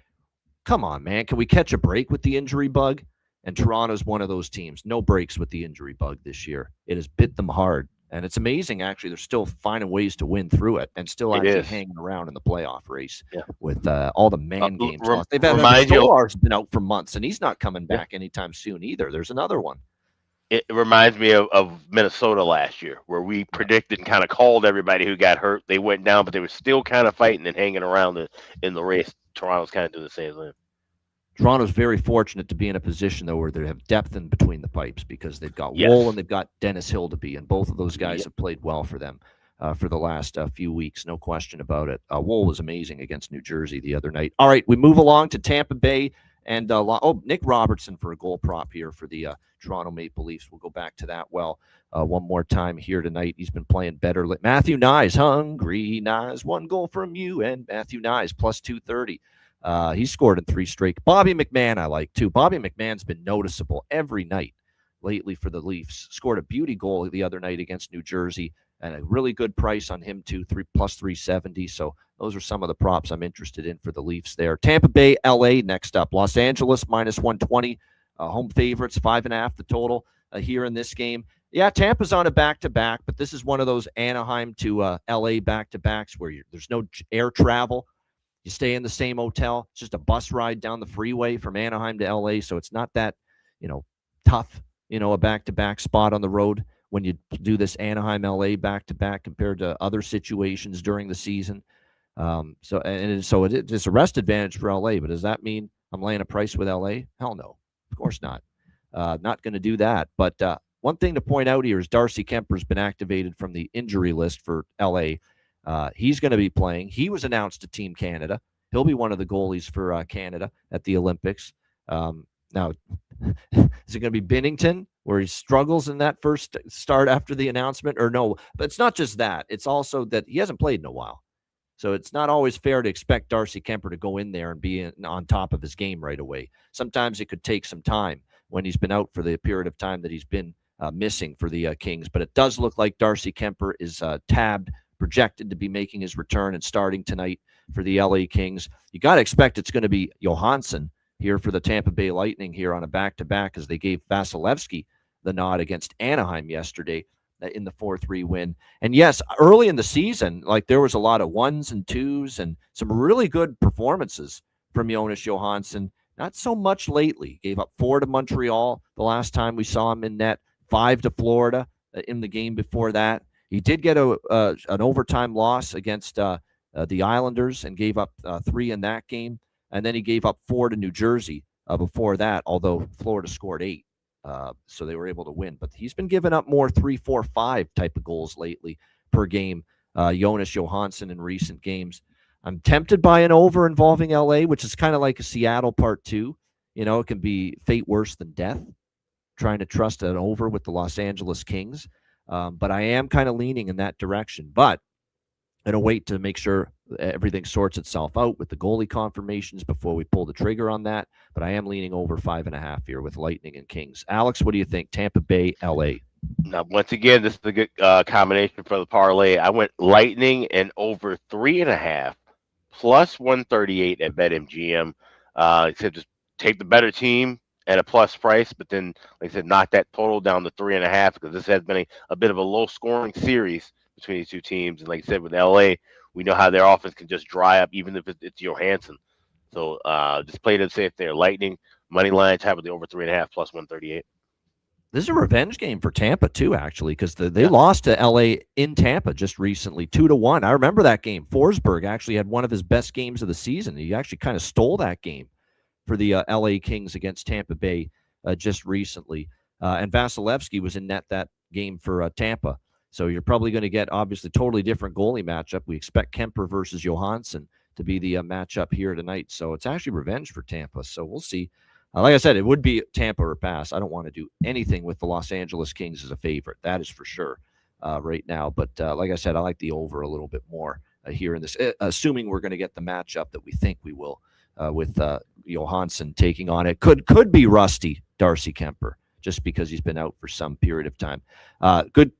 Speaker 2: come on, man, can we catch a break with the injury bug? And Toronto's one of those teams. No breaks with the injury bug this year. It has bit them hard, and it's amazing. Actually, they're still finding ways to win through it, and still actually hanging around in the playoff race with all the man games lost. They've had Stolar's been out for months, and he's not coming back anytime soon either. There's another one.
Speaker 3: It reminds me of Minnesota last year, where we predicted and kind of called everybody who got hurt. They went down, but they were still kind of fighting and hanging around in the race. Toronto's kind of doing the same thing.
Speaker 2: Toronto's very fortunate to be in a position, though, where they have depth in between the pipes because they've got Woll and they've got Dennis Hildeby, and both of those guys have played well for them for the last few weeks. No question about it. Woll was amazing against New Jersey the other night. All right, we move along to Tampa Bay. And Nick Robertson for a goal prop here for the Toronto Maple Leafs. We'll go back to that one more time here tonight. He's been playing better. Matthew Nyes, hungry Nyes, 1 goal from you. And Matthew Nyes, plus 230. He scored in 3 straight. Bobby McMahon I like, too. Bobby McMahon's been noticeable every night lately for the Leafs. Scored a beauty goal the other night against New Jersey. And a really good price on him, too, plus 370. So those are some of the props I'm interested in for the Leafs there. Tampa Bay, LA next up. Los Angeles, minus 120. Home favorites, 5.5 the total here in this game. Yeah, Tampa's on a back-to-back, but this is one of those Anaheim to LA back-to-backs where there's no air travel. You stay in the same hotel. It's just a bus ride down the freeway from Anaheim to LA, so it's not that, tough, a back-to-back spot on the road when you do this Anaheim LA back-to-back compared to other situations during the season. So it's a rest advantage for LA, but does that mean I'm laying a price with LA? Hell no, of course not. Not going to do that. But one thing to point out here is Darcy Kemper's been activated from the injury list for LA. He's going to be playing. He was announced to Team Canada. He'll be one of the goalies for Canada at the Olympics. Now, is it going to be Binnington where he struggles in that first start after the announcement, or no? But it's not just that. It's also that he hasn't played in a while. So it's not always fair to expect Darcy Kemper to go in there and be on top of his game right away. Sometimes it could take some time when he's been out for the period of time that he's been missing for the Kings. But it does look like Darcy Kemper is tabbed, projected to be making his return and starting tonight for the LA Kings. You got to expect it's going to be Johansson here for the Tampa Bay Lightning here on a back-to-back as they gave Vasilevsky the nod against Anaheim yesterday in the 4-3 win. And yes, early in the season, there was a lot of 1s and 2s and some really good performances from Jonas Johansson. Not so much lately. Gave up 4 to Montreal the last time we saw him in net, 5 to Florida in the game before that. He did get an overtime loss against the Islanders and gave up 3 in that game. And then he gave up 4 to New Jersey before that, although Florida scored 8. So they were able to win. But he's been giving up more 3, 4, 5 type of goals lately per game, Jonas Johansson in recent games. I'm tempted by an over involving LA, which is kind of like a Seattle part 2. It can be fate worse than death, trying to trust an over with the Los Angeles Kings. But I am kind of leaning in that direction. But I'm going to wait to make sure everything sorts itself out with the goalie confirmations before we pull the trigger on that. But I am leaning over 5.5 here with Lightning and Kings. Alex, what do you think? Tampa Bay, LA.
Speaker 3: Now, once again, this is a good combination for the parlay. I went Lightning and over 3.5 plus 138 at BetMGM. Except just take the better team at a plus price, but then, like I said, knock that total down to 3.5 because this has been a bit of a low-scoring series between these two teams. And like I said, with LA, we know how their offense can just dry up, even if it's Johansson. So just play it safe there. Lightning, money line, type of the over 3.5 plus 138.
Speaker 2: This is a revenge game for Tampa, too, actually, because they lost to LA in Tampa just recently, 2-1. I remember that game. Forsberg actually had one of his best games of the season. He actually kind of stole that game for the LA Kings against Tampa Bay just recently. And Vasilevsky was in net that game for Tampa. So you're probably going to get, obviously, totally different goalie matchup. We expect Kemper versus Johansson to be the matchup here tonight. So it's actually revenge for Tampa. So we'll see. Like I said, it would be Tampa or pass. I don't want to do anything with the Los Angeles Kings as a favorite. That is for sure right now. But like I said, I like the over a little bit more here in this, assuming we're going to get the matchup that we think we will with Johansson taking on it. Could be rusty Darcy Kemper, just because he's been out for some period of time. Good.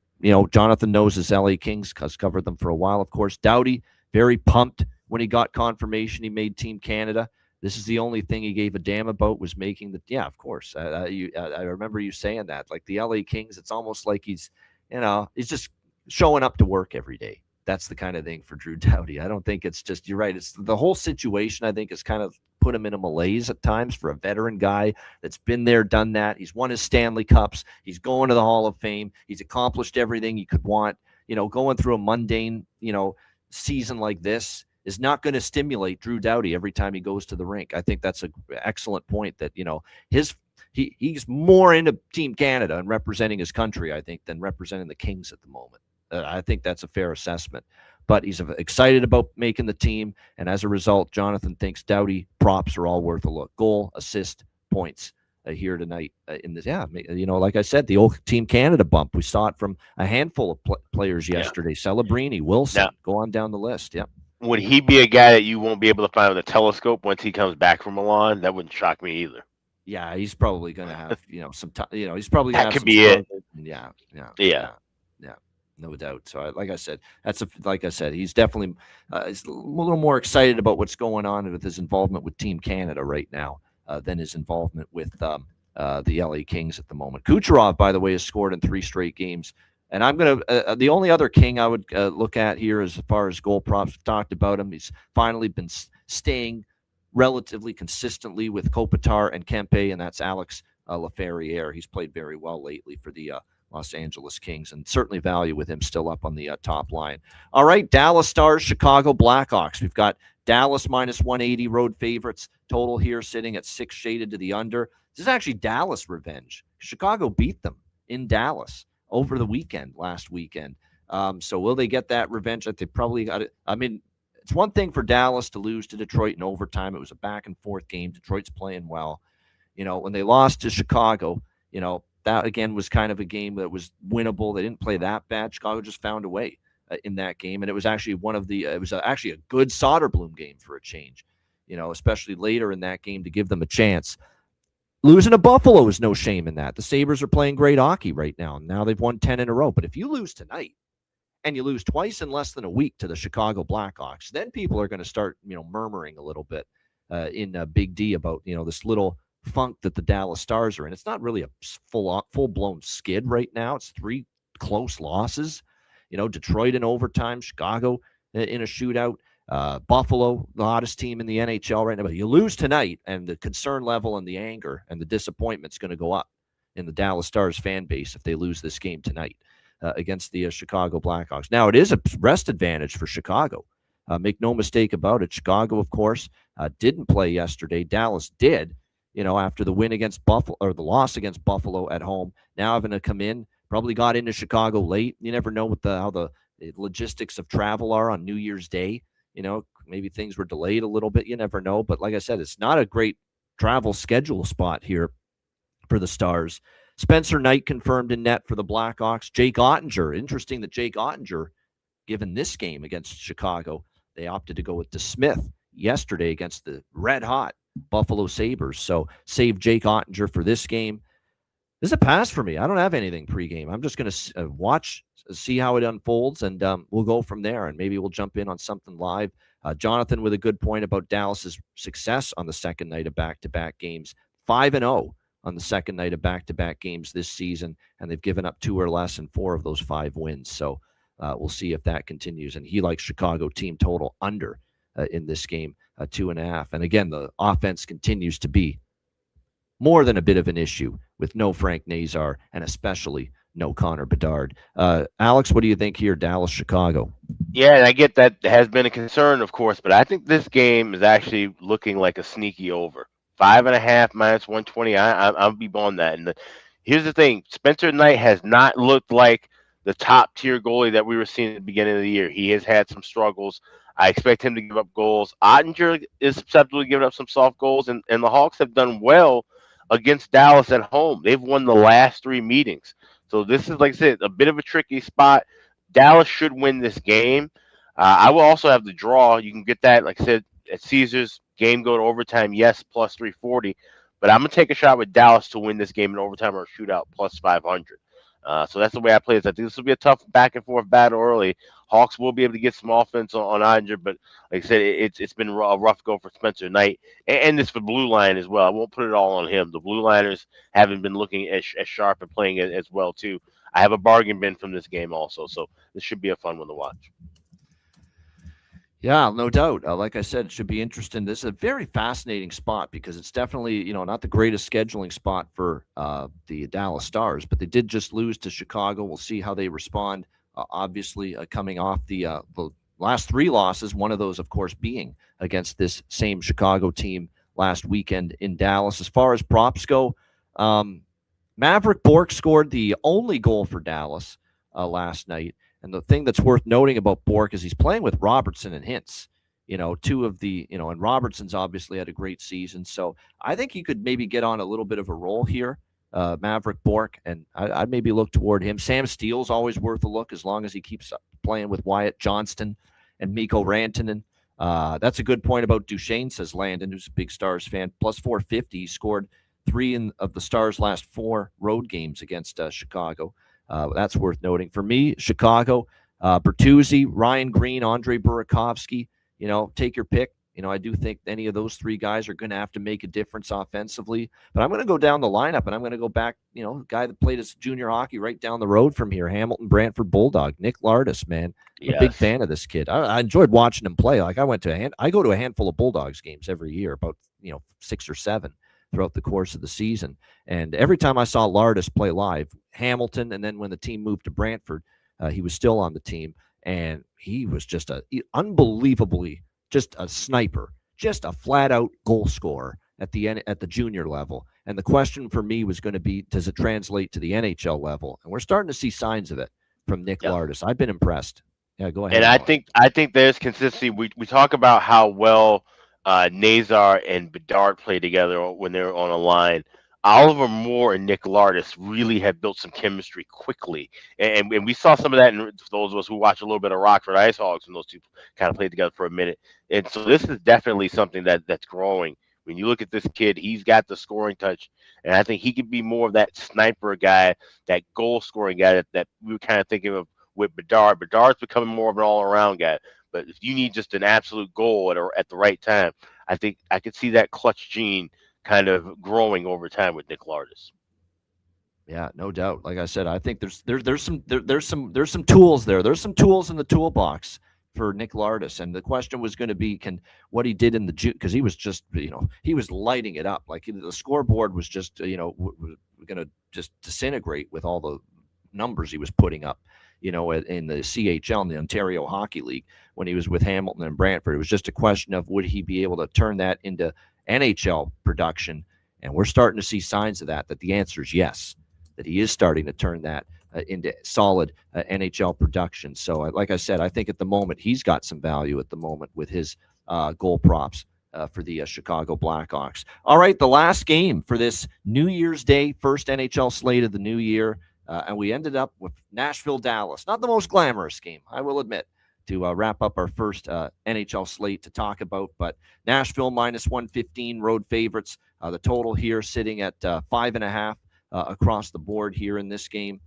Speaker 2: Jonathan knows his LA Kings, has covered them for a while, of course. Doughty, very pumped when he got confirmation he made Team Canada. This is the only thing he gave a damn about, was making the. Yeah, of course. I remember you saying that. Like the LA Kings, it's almost like he's just showing up to work every day. That's the kind of thing for Drew Doughty. I don't think it's just, you're right. It's the whole situation, I think, has kind of put him in a malaise at times for a veteran guy that's been there, done that. He's won his Stanley Cups. He's going to the Hall of Fame. He's accomplished everything you could want. Going through a mundane, season like this is not going to stimulate Drew Doughty every time he goes to the rink. I think that's an excellent point that, he's more into Team Canada and representing his country, I think, than representing the Kings at the moment. I think that's a fair assessment. But he's excited about making the team, and as a result, Jonathan thinks Doughty props are all worth a look. Goal, assist, points here tonight in this. Yeah, like I said, the old Team Canada bump. We saw it from a handful of players yesterday. Celebrini, Wilson, go on down the list. Yeah.
Speaker 3: Would he be a guy that you won't be able to find with a telescope once he comes back from Milan? That wouldn't shock me either.
Speaker 2: Yeah, he's probably going to have some time. He's probably
Speaker 3: that could be it.
Speaker 2: Yeah. No doubt. So, like I said, he's definitely he's a little more excited about what's going on with his involvement with Team Canada right now than his involvement with the LA Kings at the moment. Kucherov, by the way, has scored in 3 straight games. And I'm going to the only other King I would look at here as far as goal props, we've talked about him. He's finally been staying relatively consistently with Kopitar and Kempe, and that's Alex Laferriere. He's played very well lately for the Los Angeles Kings, and certainly value with him still up on the top line. All right, Dallas Stars, Chicago Blackhawks. We've got Dallas minus 180 road favorites. Total here sitting at 6 shaded to the under. This is actually Dallas revenge. Chicago beat them in Dallas over the last weekend. So will they get that revenge? They probably got it. I mean, it's one thing for Dallas to lose to Detroit in overtime. It was a back and forth game. Detroit's playing well. When they lost to Chicago, that, again, was kind of a game that was winnable. They didn't play that bad. Chicago just found a way in that game, and it was actually actually a good Soderblom game for a change, especially later in that game to give them a chance. Losing to Buffalo is no shame in that. The Sabres are playing great hockey right now. Now they've won 10 in a row. But if you lose tonight and you lose twice in less than a week to the Chicago Blackhawks, then people are going to start, murmuring a little bit in Big D about, this little funk that the Dallas Stars are in. It's not really a full-blown skid right now. It's 3 close losses. Detroit in overtime, Chicago in a shootout, Buffalo, the hottest team in the NHL right now. But you lose tonight, and the concern level and the anger and the disappointment is going to go up in the Dallas Stars fan base if they lose this game tonight against the Chicago Blackhawks. Now, it is a rest advantage for Chicago. Make no mistake about it. Chicago, of course, didn't play yesterday. Dallas did. After the win against Buffalo, or the loss against Buffalo at home, now having to come in, probably got into Chicago late. You never know how the logistics of travel are on New Year's Day. Maybe things were delayed a little bit. You never know. But like I said, it's not a great travel schedule spot here for the Stars. Spencer Knight confirmed in net for the Blackhawks. Jake Ottinger. Interesting that Jake Ottinger, given this game against Chicago, they opted to go with DeSmith yesterday against the red-hot Buffalo Sabres. So save Jake Ottinger for this game. This is a pass for me. I don't have anything pregame. I'm just going to watch, see how it unfolds, and we'll go from there, and maybe we'll jump in on something live. Jonathan with a good point about Dallas's success on the second night of back-to-back games. 5-0 on the second night of back-to-back games this season, and they've given up 2 or less in 4 of those 5 wins. So we'll see if that continues. And he likes Chicago team total under in this game, 2.5. And again, the offense continues to be more than a bit of an issue with no Frank Nazar and especially no Connor Bedard. Alex, what do you think here, Dallas, Chicago?
Speaker 3: Yeah, and I get that has been a concern, of course, but I think this game is actually looking like a sneaky over. 5.5 minus 120. I'll be on that. And here's the thing: Spencer Knight has not looked like the top tier goalie that we were seeing at the beginning of the year. He has had some struggles. I expect him to give up goals. Ottinger is susceptible to giving up some soft goals, and the Hawks have done well against Dallas at home. They've won the last 3 meetings. So this is, like I said, a bit of a tricky spot. Dallas should win this game. I will also have the draw. You can get that, like I said, at Caesars. Game go to overtime, yes, plus 340. But I'm going to take a shot with Dallas to win this game in overtime or a shootout, plus 500. So that's the way I play this. I think this will be a tough back and forth battle early. Hawks will be able to get some offense on Ottinger, but like I said, it's been a rough go for Spencer Knight, and this for Blue Line as well. I won't put it all on him. The Blue Liners haven't been looking as sharp and playing as well too. I have a bargain bin from this game also, so this should be a fun one to watch.
Speaker 2: Yeah, no doubt. Like I said, it should be interesting. This is a very fascinating spot because it's definitely, not the greatest scheduling spot for the Dallas Stars, but they did just lose to Chicago. We'll see how they respond. Obviously, coming off the last 3 losses, one of those, of course, being against this same Chicago team last weekend in Dallas. As far as props go, Maverick Bourque scored the only goal for Dallas last night. And the thing that's worth noting about Bourque is he's playing with Robertson and Hintz, 2 of the, and Robertson's obviously had a great season. So I think he could maybe get on a little bit of a roll here, Maverick Bourque, and I'd maybe look toward him. Sam Steele's always worth a look as long as he keeps playing with Wyatt Johnston and Mikko Rantanen. That's a good point about Duchesne, says Landon, who's a big Stars fan. Plus 450. He scored 3 of the Stars' last 4 road games against Chicago. That's worth noting. For me, Chicago, Bertuzzi, Ryan Green, Andre Burakovsky, take your pick. I do think any of those 3 guys are going to have to make a difference offensively. But I'm going to go down the lineup, and I'm going to go back, guy that played his junior hockey right down the road from here, Hamilton Brantford Bulldog, Nick Lardis, man. I'm a big fan of this kid. I enjoyed watching him play. Like I go to a handful of Bulldogs games every year, about 6 or 7 throughout the course of the season. And every time I saw Lardis play live, Hamilton, and then when the team moved to Brantford, he was still on the team, and he was just unbelievably just a sniper, just a flat-out goal scorer at the junior level. And the question for me was going to be, does it translate to the NHL level? And we're starting to see signs of it from Nick Lardis. I've been impressed. Yeah, go ahead.
Speaker 3: And I think there's consistency. We talk about how well Nazar and Bedard play together when they're on a line. Oliver Moore and Nick Lardis really have built some chemistry quickly. And we saw some of that in those of us who watch a little bit of Rockford Ice Hogs when those 2 kind of played together for a minute. And so this is definitely something that's growing. When you look at this kid, he's got the scoring touch. And I think he could be more of that sniper guy, that goal scoring guy that we were kind of thinking of with Bedard. Bedard's becoming more of an all-around guy. But if you need just an absolute goal at the right time, I think I could see that clutch gene kind of growing over time with Nick Lardis.
Speaker 2: Yeah, no doubt. Like I said, I think there's some tools there. There's some tools in the toolbox for Nick Lardis, and the question was going to be, what he did in the June, because he was just he was lighting it up. Like the scoreboard was just going to just disintegrate with all the numbers he was putting up. In the CHL, in the Ontario Hockey League, when he was with Hamilton and Brantford. It was just a question of would he be able to turn that into NHL production, and we're starting to see signs of that the answer is yes, that he is starting to turn that into solid NHL production. So like I said, I think at the moment he's got some value at the moment with his goal props for the Chicago Blackhawks. All right, the last game for this New Year's Day, first NHL slate of the new year, and we ended up with Nashville, Dallas. Not the most glamorous game, I will admit, to wrap up our first NHL slate to talk about. But Nashville minus 115, road favorites. The total here sitting at 5.5 across the board here in this game.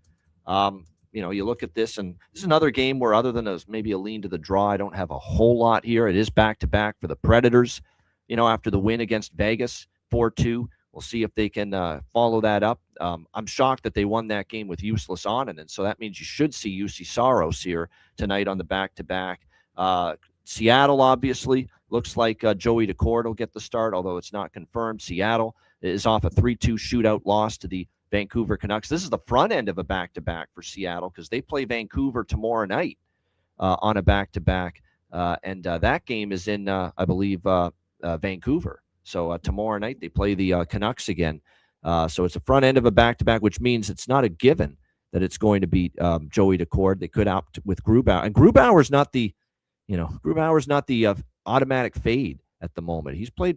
Speaker 2: You look at this, and this is another game where, other than maybe a lean to the draw, I don't have a whole lot here. It is back-to-back for the Predators, after the win against Vegas, 4-2. We'll see if they can follow that up. I'm shocked that they won that game with useless Onanen, so that means you should see UC Saros here tonight on the back-to-back. Seattle, obviously, looks like Joey Decord will get the start, although it's not confirmed. Seattle is off a 3-2 shootout loss to the Vancouver Canucks. This is the front end of a back-to-back for Seattle because they play Vancouver tomorrow night on a back-to-back, and that game is in, I believe, Vancouver. So tomorrow night they play the Canucks again. So it's the front end of a back-to-back, which means it's not a given that it's going to be Joey Decord. They could opt with Grubauer, and Grubauer's not the automatic fade at the moment. He's played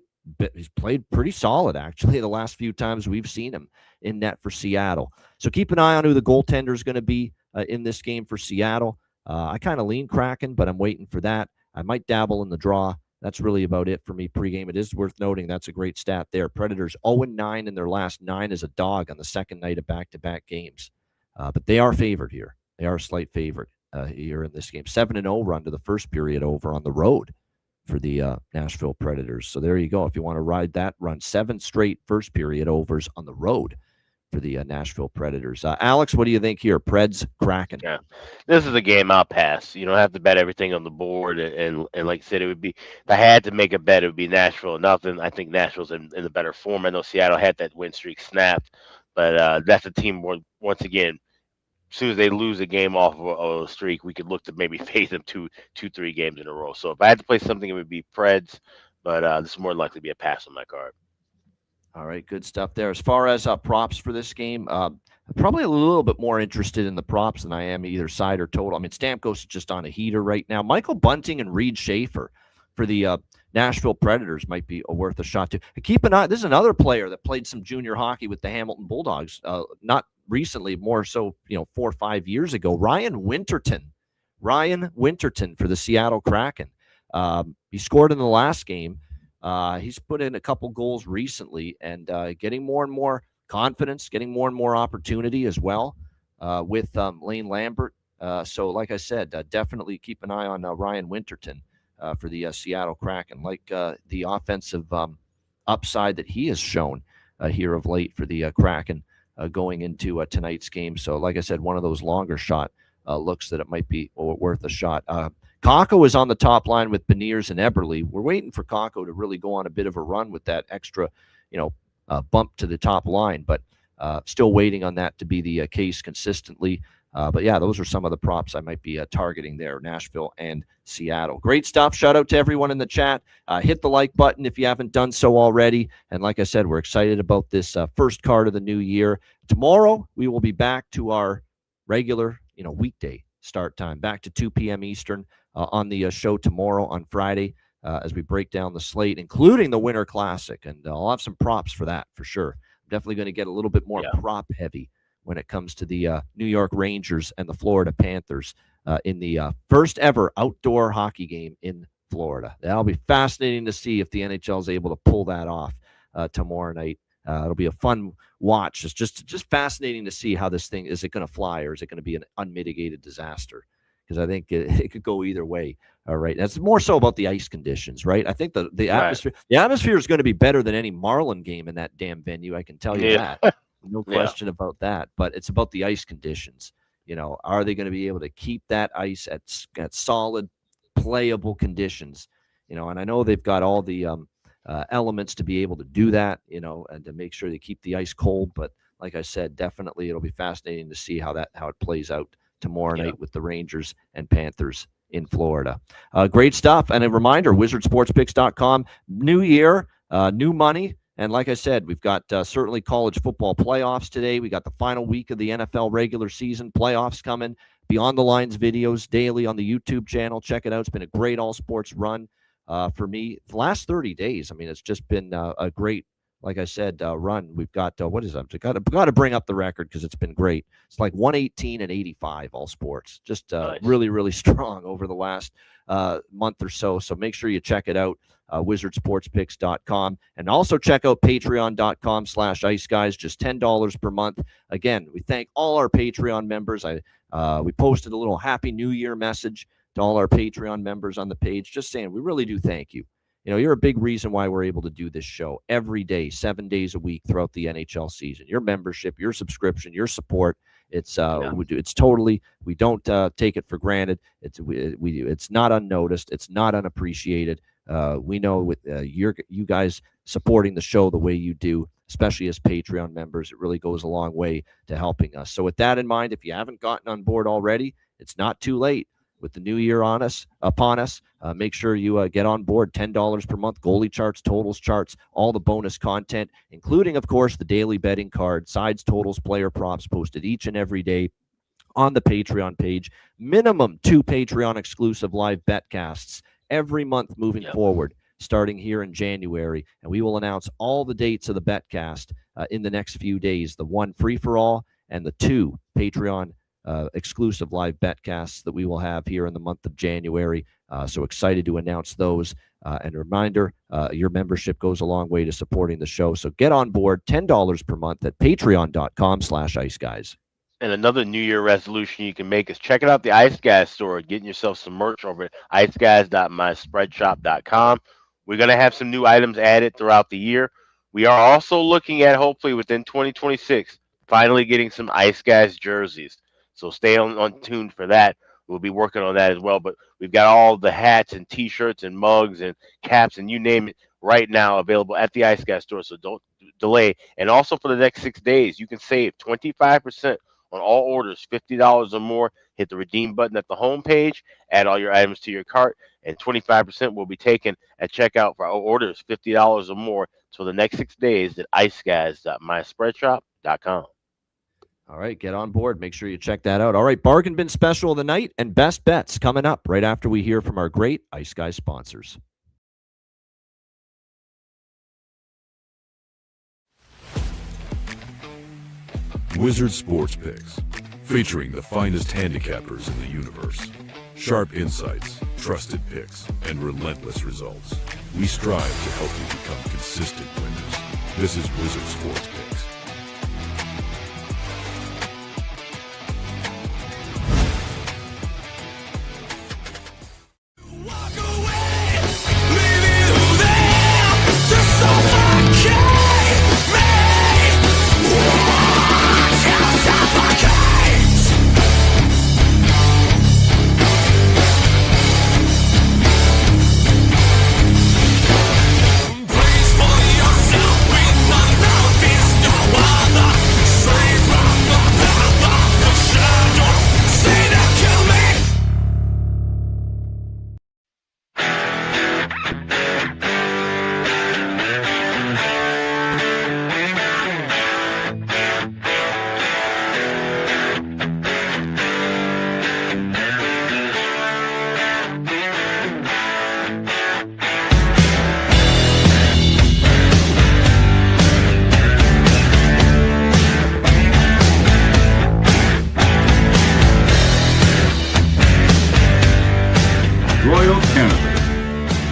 Speaker 2: pretty solid actually the last few times we've seen him in net for Seattle. So keep an eye on who the goaltender is going to be in this game for Seattle. I kind of lean Kraken, but I'm waiting for that. I might dabble in the draw. That's really about it for me pregame. It is worth noting that's a great stat there. Predators 0-9 in their last 9 as a dog on the second night of back-to-back games. But they are favored here. They are a slight favorite here in this game. 7-0 run to the first period over on the road for the Nashville Predators. So there you go. If you want to ride that run, 7 straight first period overs on the road for the Nashville Predators. Alex, what do you think here? Preds, Kraken.
Speaker 3: Yeah, this is a game I'll pass. You don't have to bet everything on the board, and like I said, it would be, if I had to make a bet, it would be Nashville. Nothing. I think Nashville's in the better form. I know Seattle had that win streak snapped, but that's a team where, once again, as soon as they lose a game off of a streak, we could look to maybe face them 3 games in a row. So if I had to play something, it would be Preds, but this is more likely to be a pass on my card.
Speaker 2: All right, good stuff there. As far as props for this game, I'm probably a little bit more interested in the props than I am either side or total. I mean, Stamkos is just on a heater right now. Michael Bunting and Reed Schaefer for the Nashville Predators might be worth a shot too. Keep an eye. This is another player that played some junior hockey with the Hamilton Bulldogs. Not recently, more so 4 or 5 years ago. Ryan Winterton for the Seattle Kraken. He scored in the last game. He's put in a couple goals recently and getting more and more confidence, getting more and more opportunity as well with Lane Lambert. So like I said, definitely keep an eye on Ryan Winterton for the Seattle Kraken, like the offensive upside that he has shown here of late for the Kraken going into tonight's game. So like I said, one of those longer shot looks that it might be worth a shot. Kakko is on the top line with Beniers and Eberle. We're waiting for Kakko to really go on a bit of a run with that extra, bump to the top line, but still waiting on that to be the case consistently. But yeah, those are some of the props I might be targeting there, Nashville and Seattle. Great stuff. Shout out to everyone in the chat. Hit the like button if you haven't done so already. And like I said, we're excited about this first card of the new year. Tomorrow, we will be back to our regular, weekday start time, back to 2 p.m. Eastern on the show tomorrow on Friday as we break down the slate, including the Winter Classic. And I'll have some props for that for sure. I'm definitely going to get a little bit more prop heavy when it comes to the New York Rangers and the Florida Panthers in the first ever outdoor hockey game in Florida. That'll be fascinating to see if the NHL is able to pull that off tomorrow night. It'll be a fun watch. It's just fascinating to see how this thing, is it going to fly or is it going to be an unmitigated disaster? Because I think it could go either way. All right. That's more so about the ice conditions, right? I think the atmosphere is going to be better than any Marlin game in that damn venue. I can tell you that. No question about that. But it's about the ice conditions. Are they going to be able to keep that ice at solid, playable conditions? And I know they've got all the elements to be able to do that, and to make sure they keep the ice cold. But like I said, definitely it'll be fascinating to see how it plays out tomorrow night with the Rangers and Panthers in Florida. Great stuff. And a reminder, wizardsportspicks.com, new year, new money. And like I said, we've got certainly college football playoffs today. We got the final week of the NFL regular season playoffs coming. Beyond the Lines videos daily on the YouTube channel. Check it out. It's been a great all sports run for me. The last 30 days, I mean, it's just been a great, like I said, run. We've got, what is it? Got to bring up the record because it's been great. It's like 118 and 85 all sports. Just nice. Really, really strong over the last month or so. So make sure you check it out, wizardsportspicks.com. And also check out patreon.com/Ice Guys, just $10 per month. Again, we thank all our Patreon members. We posted a little Happy New Year message to all our Patreon members on the page, just saying we really do thank you. You're a big reason why we're able to do this show every day, 7 days a week throughout the NHL season. Your membership, your subscription, your support. It's totally, we don't take it for granted. It's not unnoticed. It's not unappreciated. We know with you guys supporting the show the way you do, especially as Patreon members, it really goes a long way to helping us. So with that in mind, if you haven't gotten on board already, it's not too late. with the new year upon us, make sure you get on board. $10 per month, goalie charts, totals charts, all the bonus content, including, of course, the daily betting card, sides, totals, player props posted each and every day on the Patreon page. Minimum 2 Patreon exclusive live betcasts every month moving forward, starting here in January. And we will announce all the dates of the betcast in the next few days. The 1 free-for-all and the 2 Patreon exclusive live betcasts that we will have here in the month of January. So excited to announce those. And a reminder, your membership goes a long way to supporting the show. So get on board, $10 per month at patreon.com/iceguys.
Speaker 3: And another New Year resolution you can make is checking out the Ice Guys store, getting yourself some merch over at iceguys.myspreadshop.com. We're going to have some new items added throughout the year. We are also looking at, hopefully within 2026, finally getting some Ice Guys jerseys. So stay on tuned for that. We'll be working on that as well. But we've got all the hats and T-shirts and mugs and caps and you name it right now available at the Ice Guys store. So don't delay. And also for the next 6 days, you can save 25% on all orders, $50 or more. Hit the redeem button at the home page, add all your items to your cart, and 25% will be taken at checkout for orders, $50 or more. So the next 6 days at iceguys.myspreadshop.com.
Speaker 2: All right, get on board. Make sure you check that out. All right, bargain bin special of the night and best bets coming up right after we hear from our great Ice Guys sponsors.
Speaker 4: Wizard Sports Picks, featuring the finest handicappers in the universe. Sharp insights, trusted picks, and relentless results. We strive to help you become consistent winners. This is Wizard Sports Picks.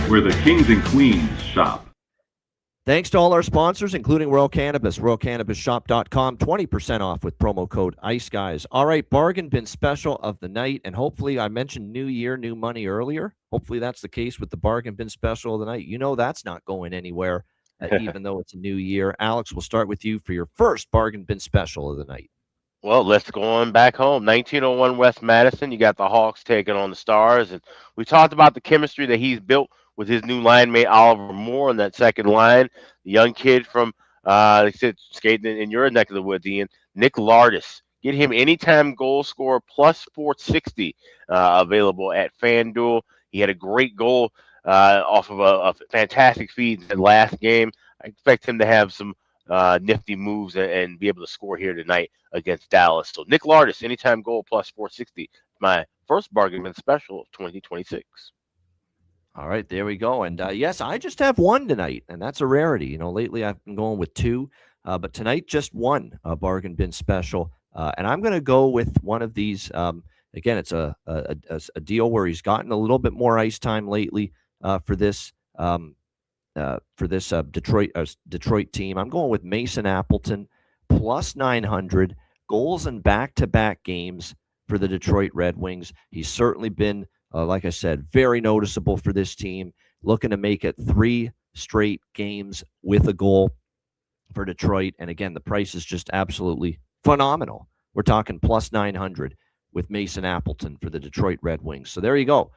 Speaker 5: Where the kings and queens shop.
Speaker 2: Thanks to all our sponsors, including Royal Cannabis, royalcannabisshop.com, 20% off with promo code ICEGUYS. All right, bargain bin special of the night, and hopefully I mentioned new year, new money earlier. Hopefully that's the case with the bargain bin special of the night. You know that's not going anywhere, even though it's a new year. Alex, we'll start with you for your first bargain bin special of the night.
Speaker 3: Well, let's go on back home. 1901 West Madison. You got the Hawks taking on the Stars. And we talked about the chemistry that he's built with his new line mate, Oliver Moore, on that second line. The young kid from, like I said, skating in your neck of the woods, Ian, Nick Lardis. Get him anytime goal scorer plus 460 available at FanDuel. He had a great goal off of a fantastic feed in the last game. I expect him to have some nifty moves and be able to score here tonight against Dallas. So Nick Lardis, anytime goal plus 460. My first bargain bin special of 2026.
Speaker 2: All right, there we go. And yes, I just have one tonight, and that's a rarity. You know, lately I've been going with two, but tonight just one bargain bin special. And I'm going to go with one of these. Again, it's a deal where he's gotten a little bit more ice time lately for this Detroit team. I'm going with Mason Appleton plus 900 goals in back-to-back games for the Detroit Red Wings. He's certainly been, like I said, very noticeable for this team, looking to make it 3 straight games with a goal for Detroit. And again, the price is just absolutely phenomenal. We're talking plus 900 with Mason Appleton for the Detroit Red Wings. So there you go.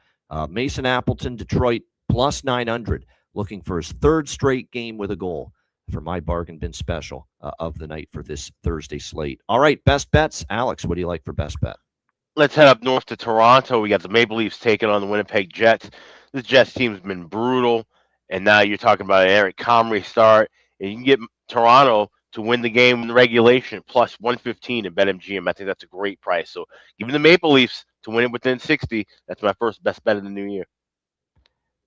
Speaker 2: Mason Appleton, Detroit, plus 900, looking for his 3rd straight game with a goal for my bargain bin special of the night for this Thursday slate. All right, best bets. Alex, what do you like for best bet?
Speaker 3: let's head up north to Toronto. We got the Maple Leafs taking on the Winnipeg Jets. This Jets team's been brutal, and now you're talking about an Eric Comrie start, and you can get Toronto to win the game in regulation plus 115 at BetMGM. I think that's a great price. So give me the Maple Leafs to win it within 60. That's my first best bet of the new year.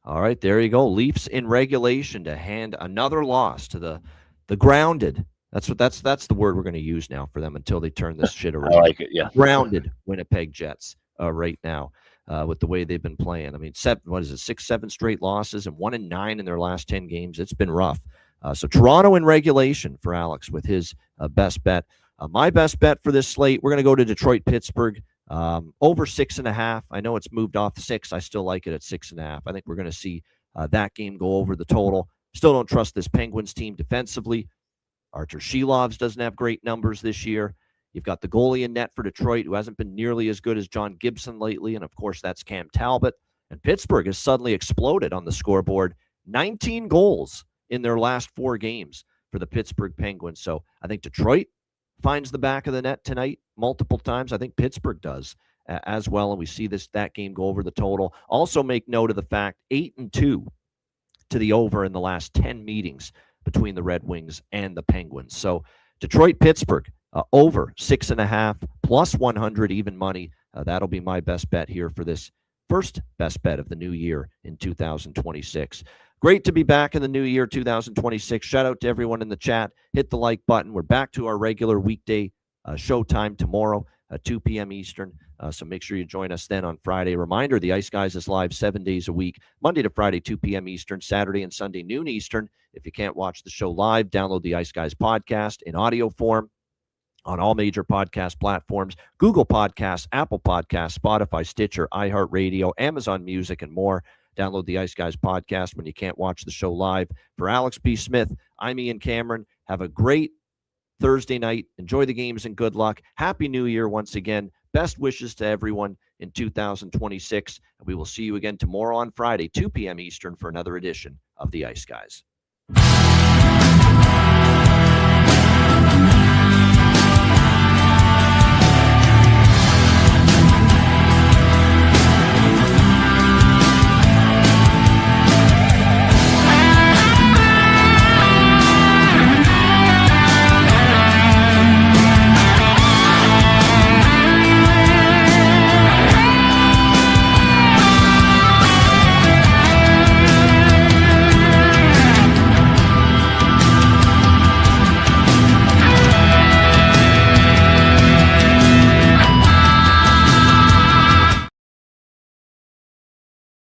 Speaker 2: All right, there you go. Leafs in regulation to hand another loss to the grounded. That's the word we're going to use now for them until they turn this shit around.
Speaker 3: I like it. Yeah,
Speaker 2: grounded Winnipeg Jets right now with the way they've been playing. I mean, 6-7 straight losses and 1-9 in their last 10 games. It's been rough. So Toronto in regulation for Alex with his best bet. My best bet for this slate, we're going to go to Detroit-Pittsburgh. Over 6.5. I know it's moved off 6. I still like it at 6.5. I think we're going to see that game go over the total. Still don't trust this Penguins team defensively. Artur Shilovs doesn't have great numbers this year. You've got the goalie in net for Detroit, who hasn't been nearly as good as John Gibson lately, and of course that's Cam Talbot. And Pittsburgh has suddenly exploded on the scoreboard. 19 goals in their last 4 games for the Pittsburgh Penguins. So I think Detroit finds the back of the net tonight multiple times. I think Pittsburgh does as well, and we see that game go over the total. Also make note of the fact 8-2 to the over in the last 10 meetings between the Red Wings and the Penguins. So Detroit-Pittsburgh over 6.5 plus 100 even money. That'll be my best bet here for this first best bet of the new year in 2026. Great to be back in the new year, 2026. Shout out to everyone in the chat. Hit the like button. We're back to our regular weekday showtime tomorrow at 2 p.m. Eastern. So make sure you join us then on Friday. Reminder, the Ice Guys is live 7 days a week, Monday to Friday, 2 p.m. Eastern, Saturday and Sunday, noon Eastern. If you can't watch the show live, download the Ice Guys podcast in audio form on all major podcast platforms, Google Podcasts, Apple Podcasts, Spotify, Stitcher, iHeartRadio, Amazon Music, and more. Download the Ice Guys podcast when you can't watch the show live. For Alex B. Smith, I'm Ian Cameron. Have a great Thursday night. Enjoy the games and good luck. Happy New Year once again. Best wishes to everyone in 2026. And we will see you again tomorrow on Friday, 2 p.m. Eastern for another edition of the Ice Guys.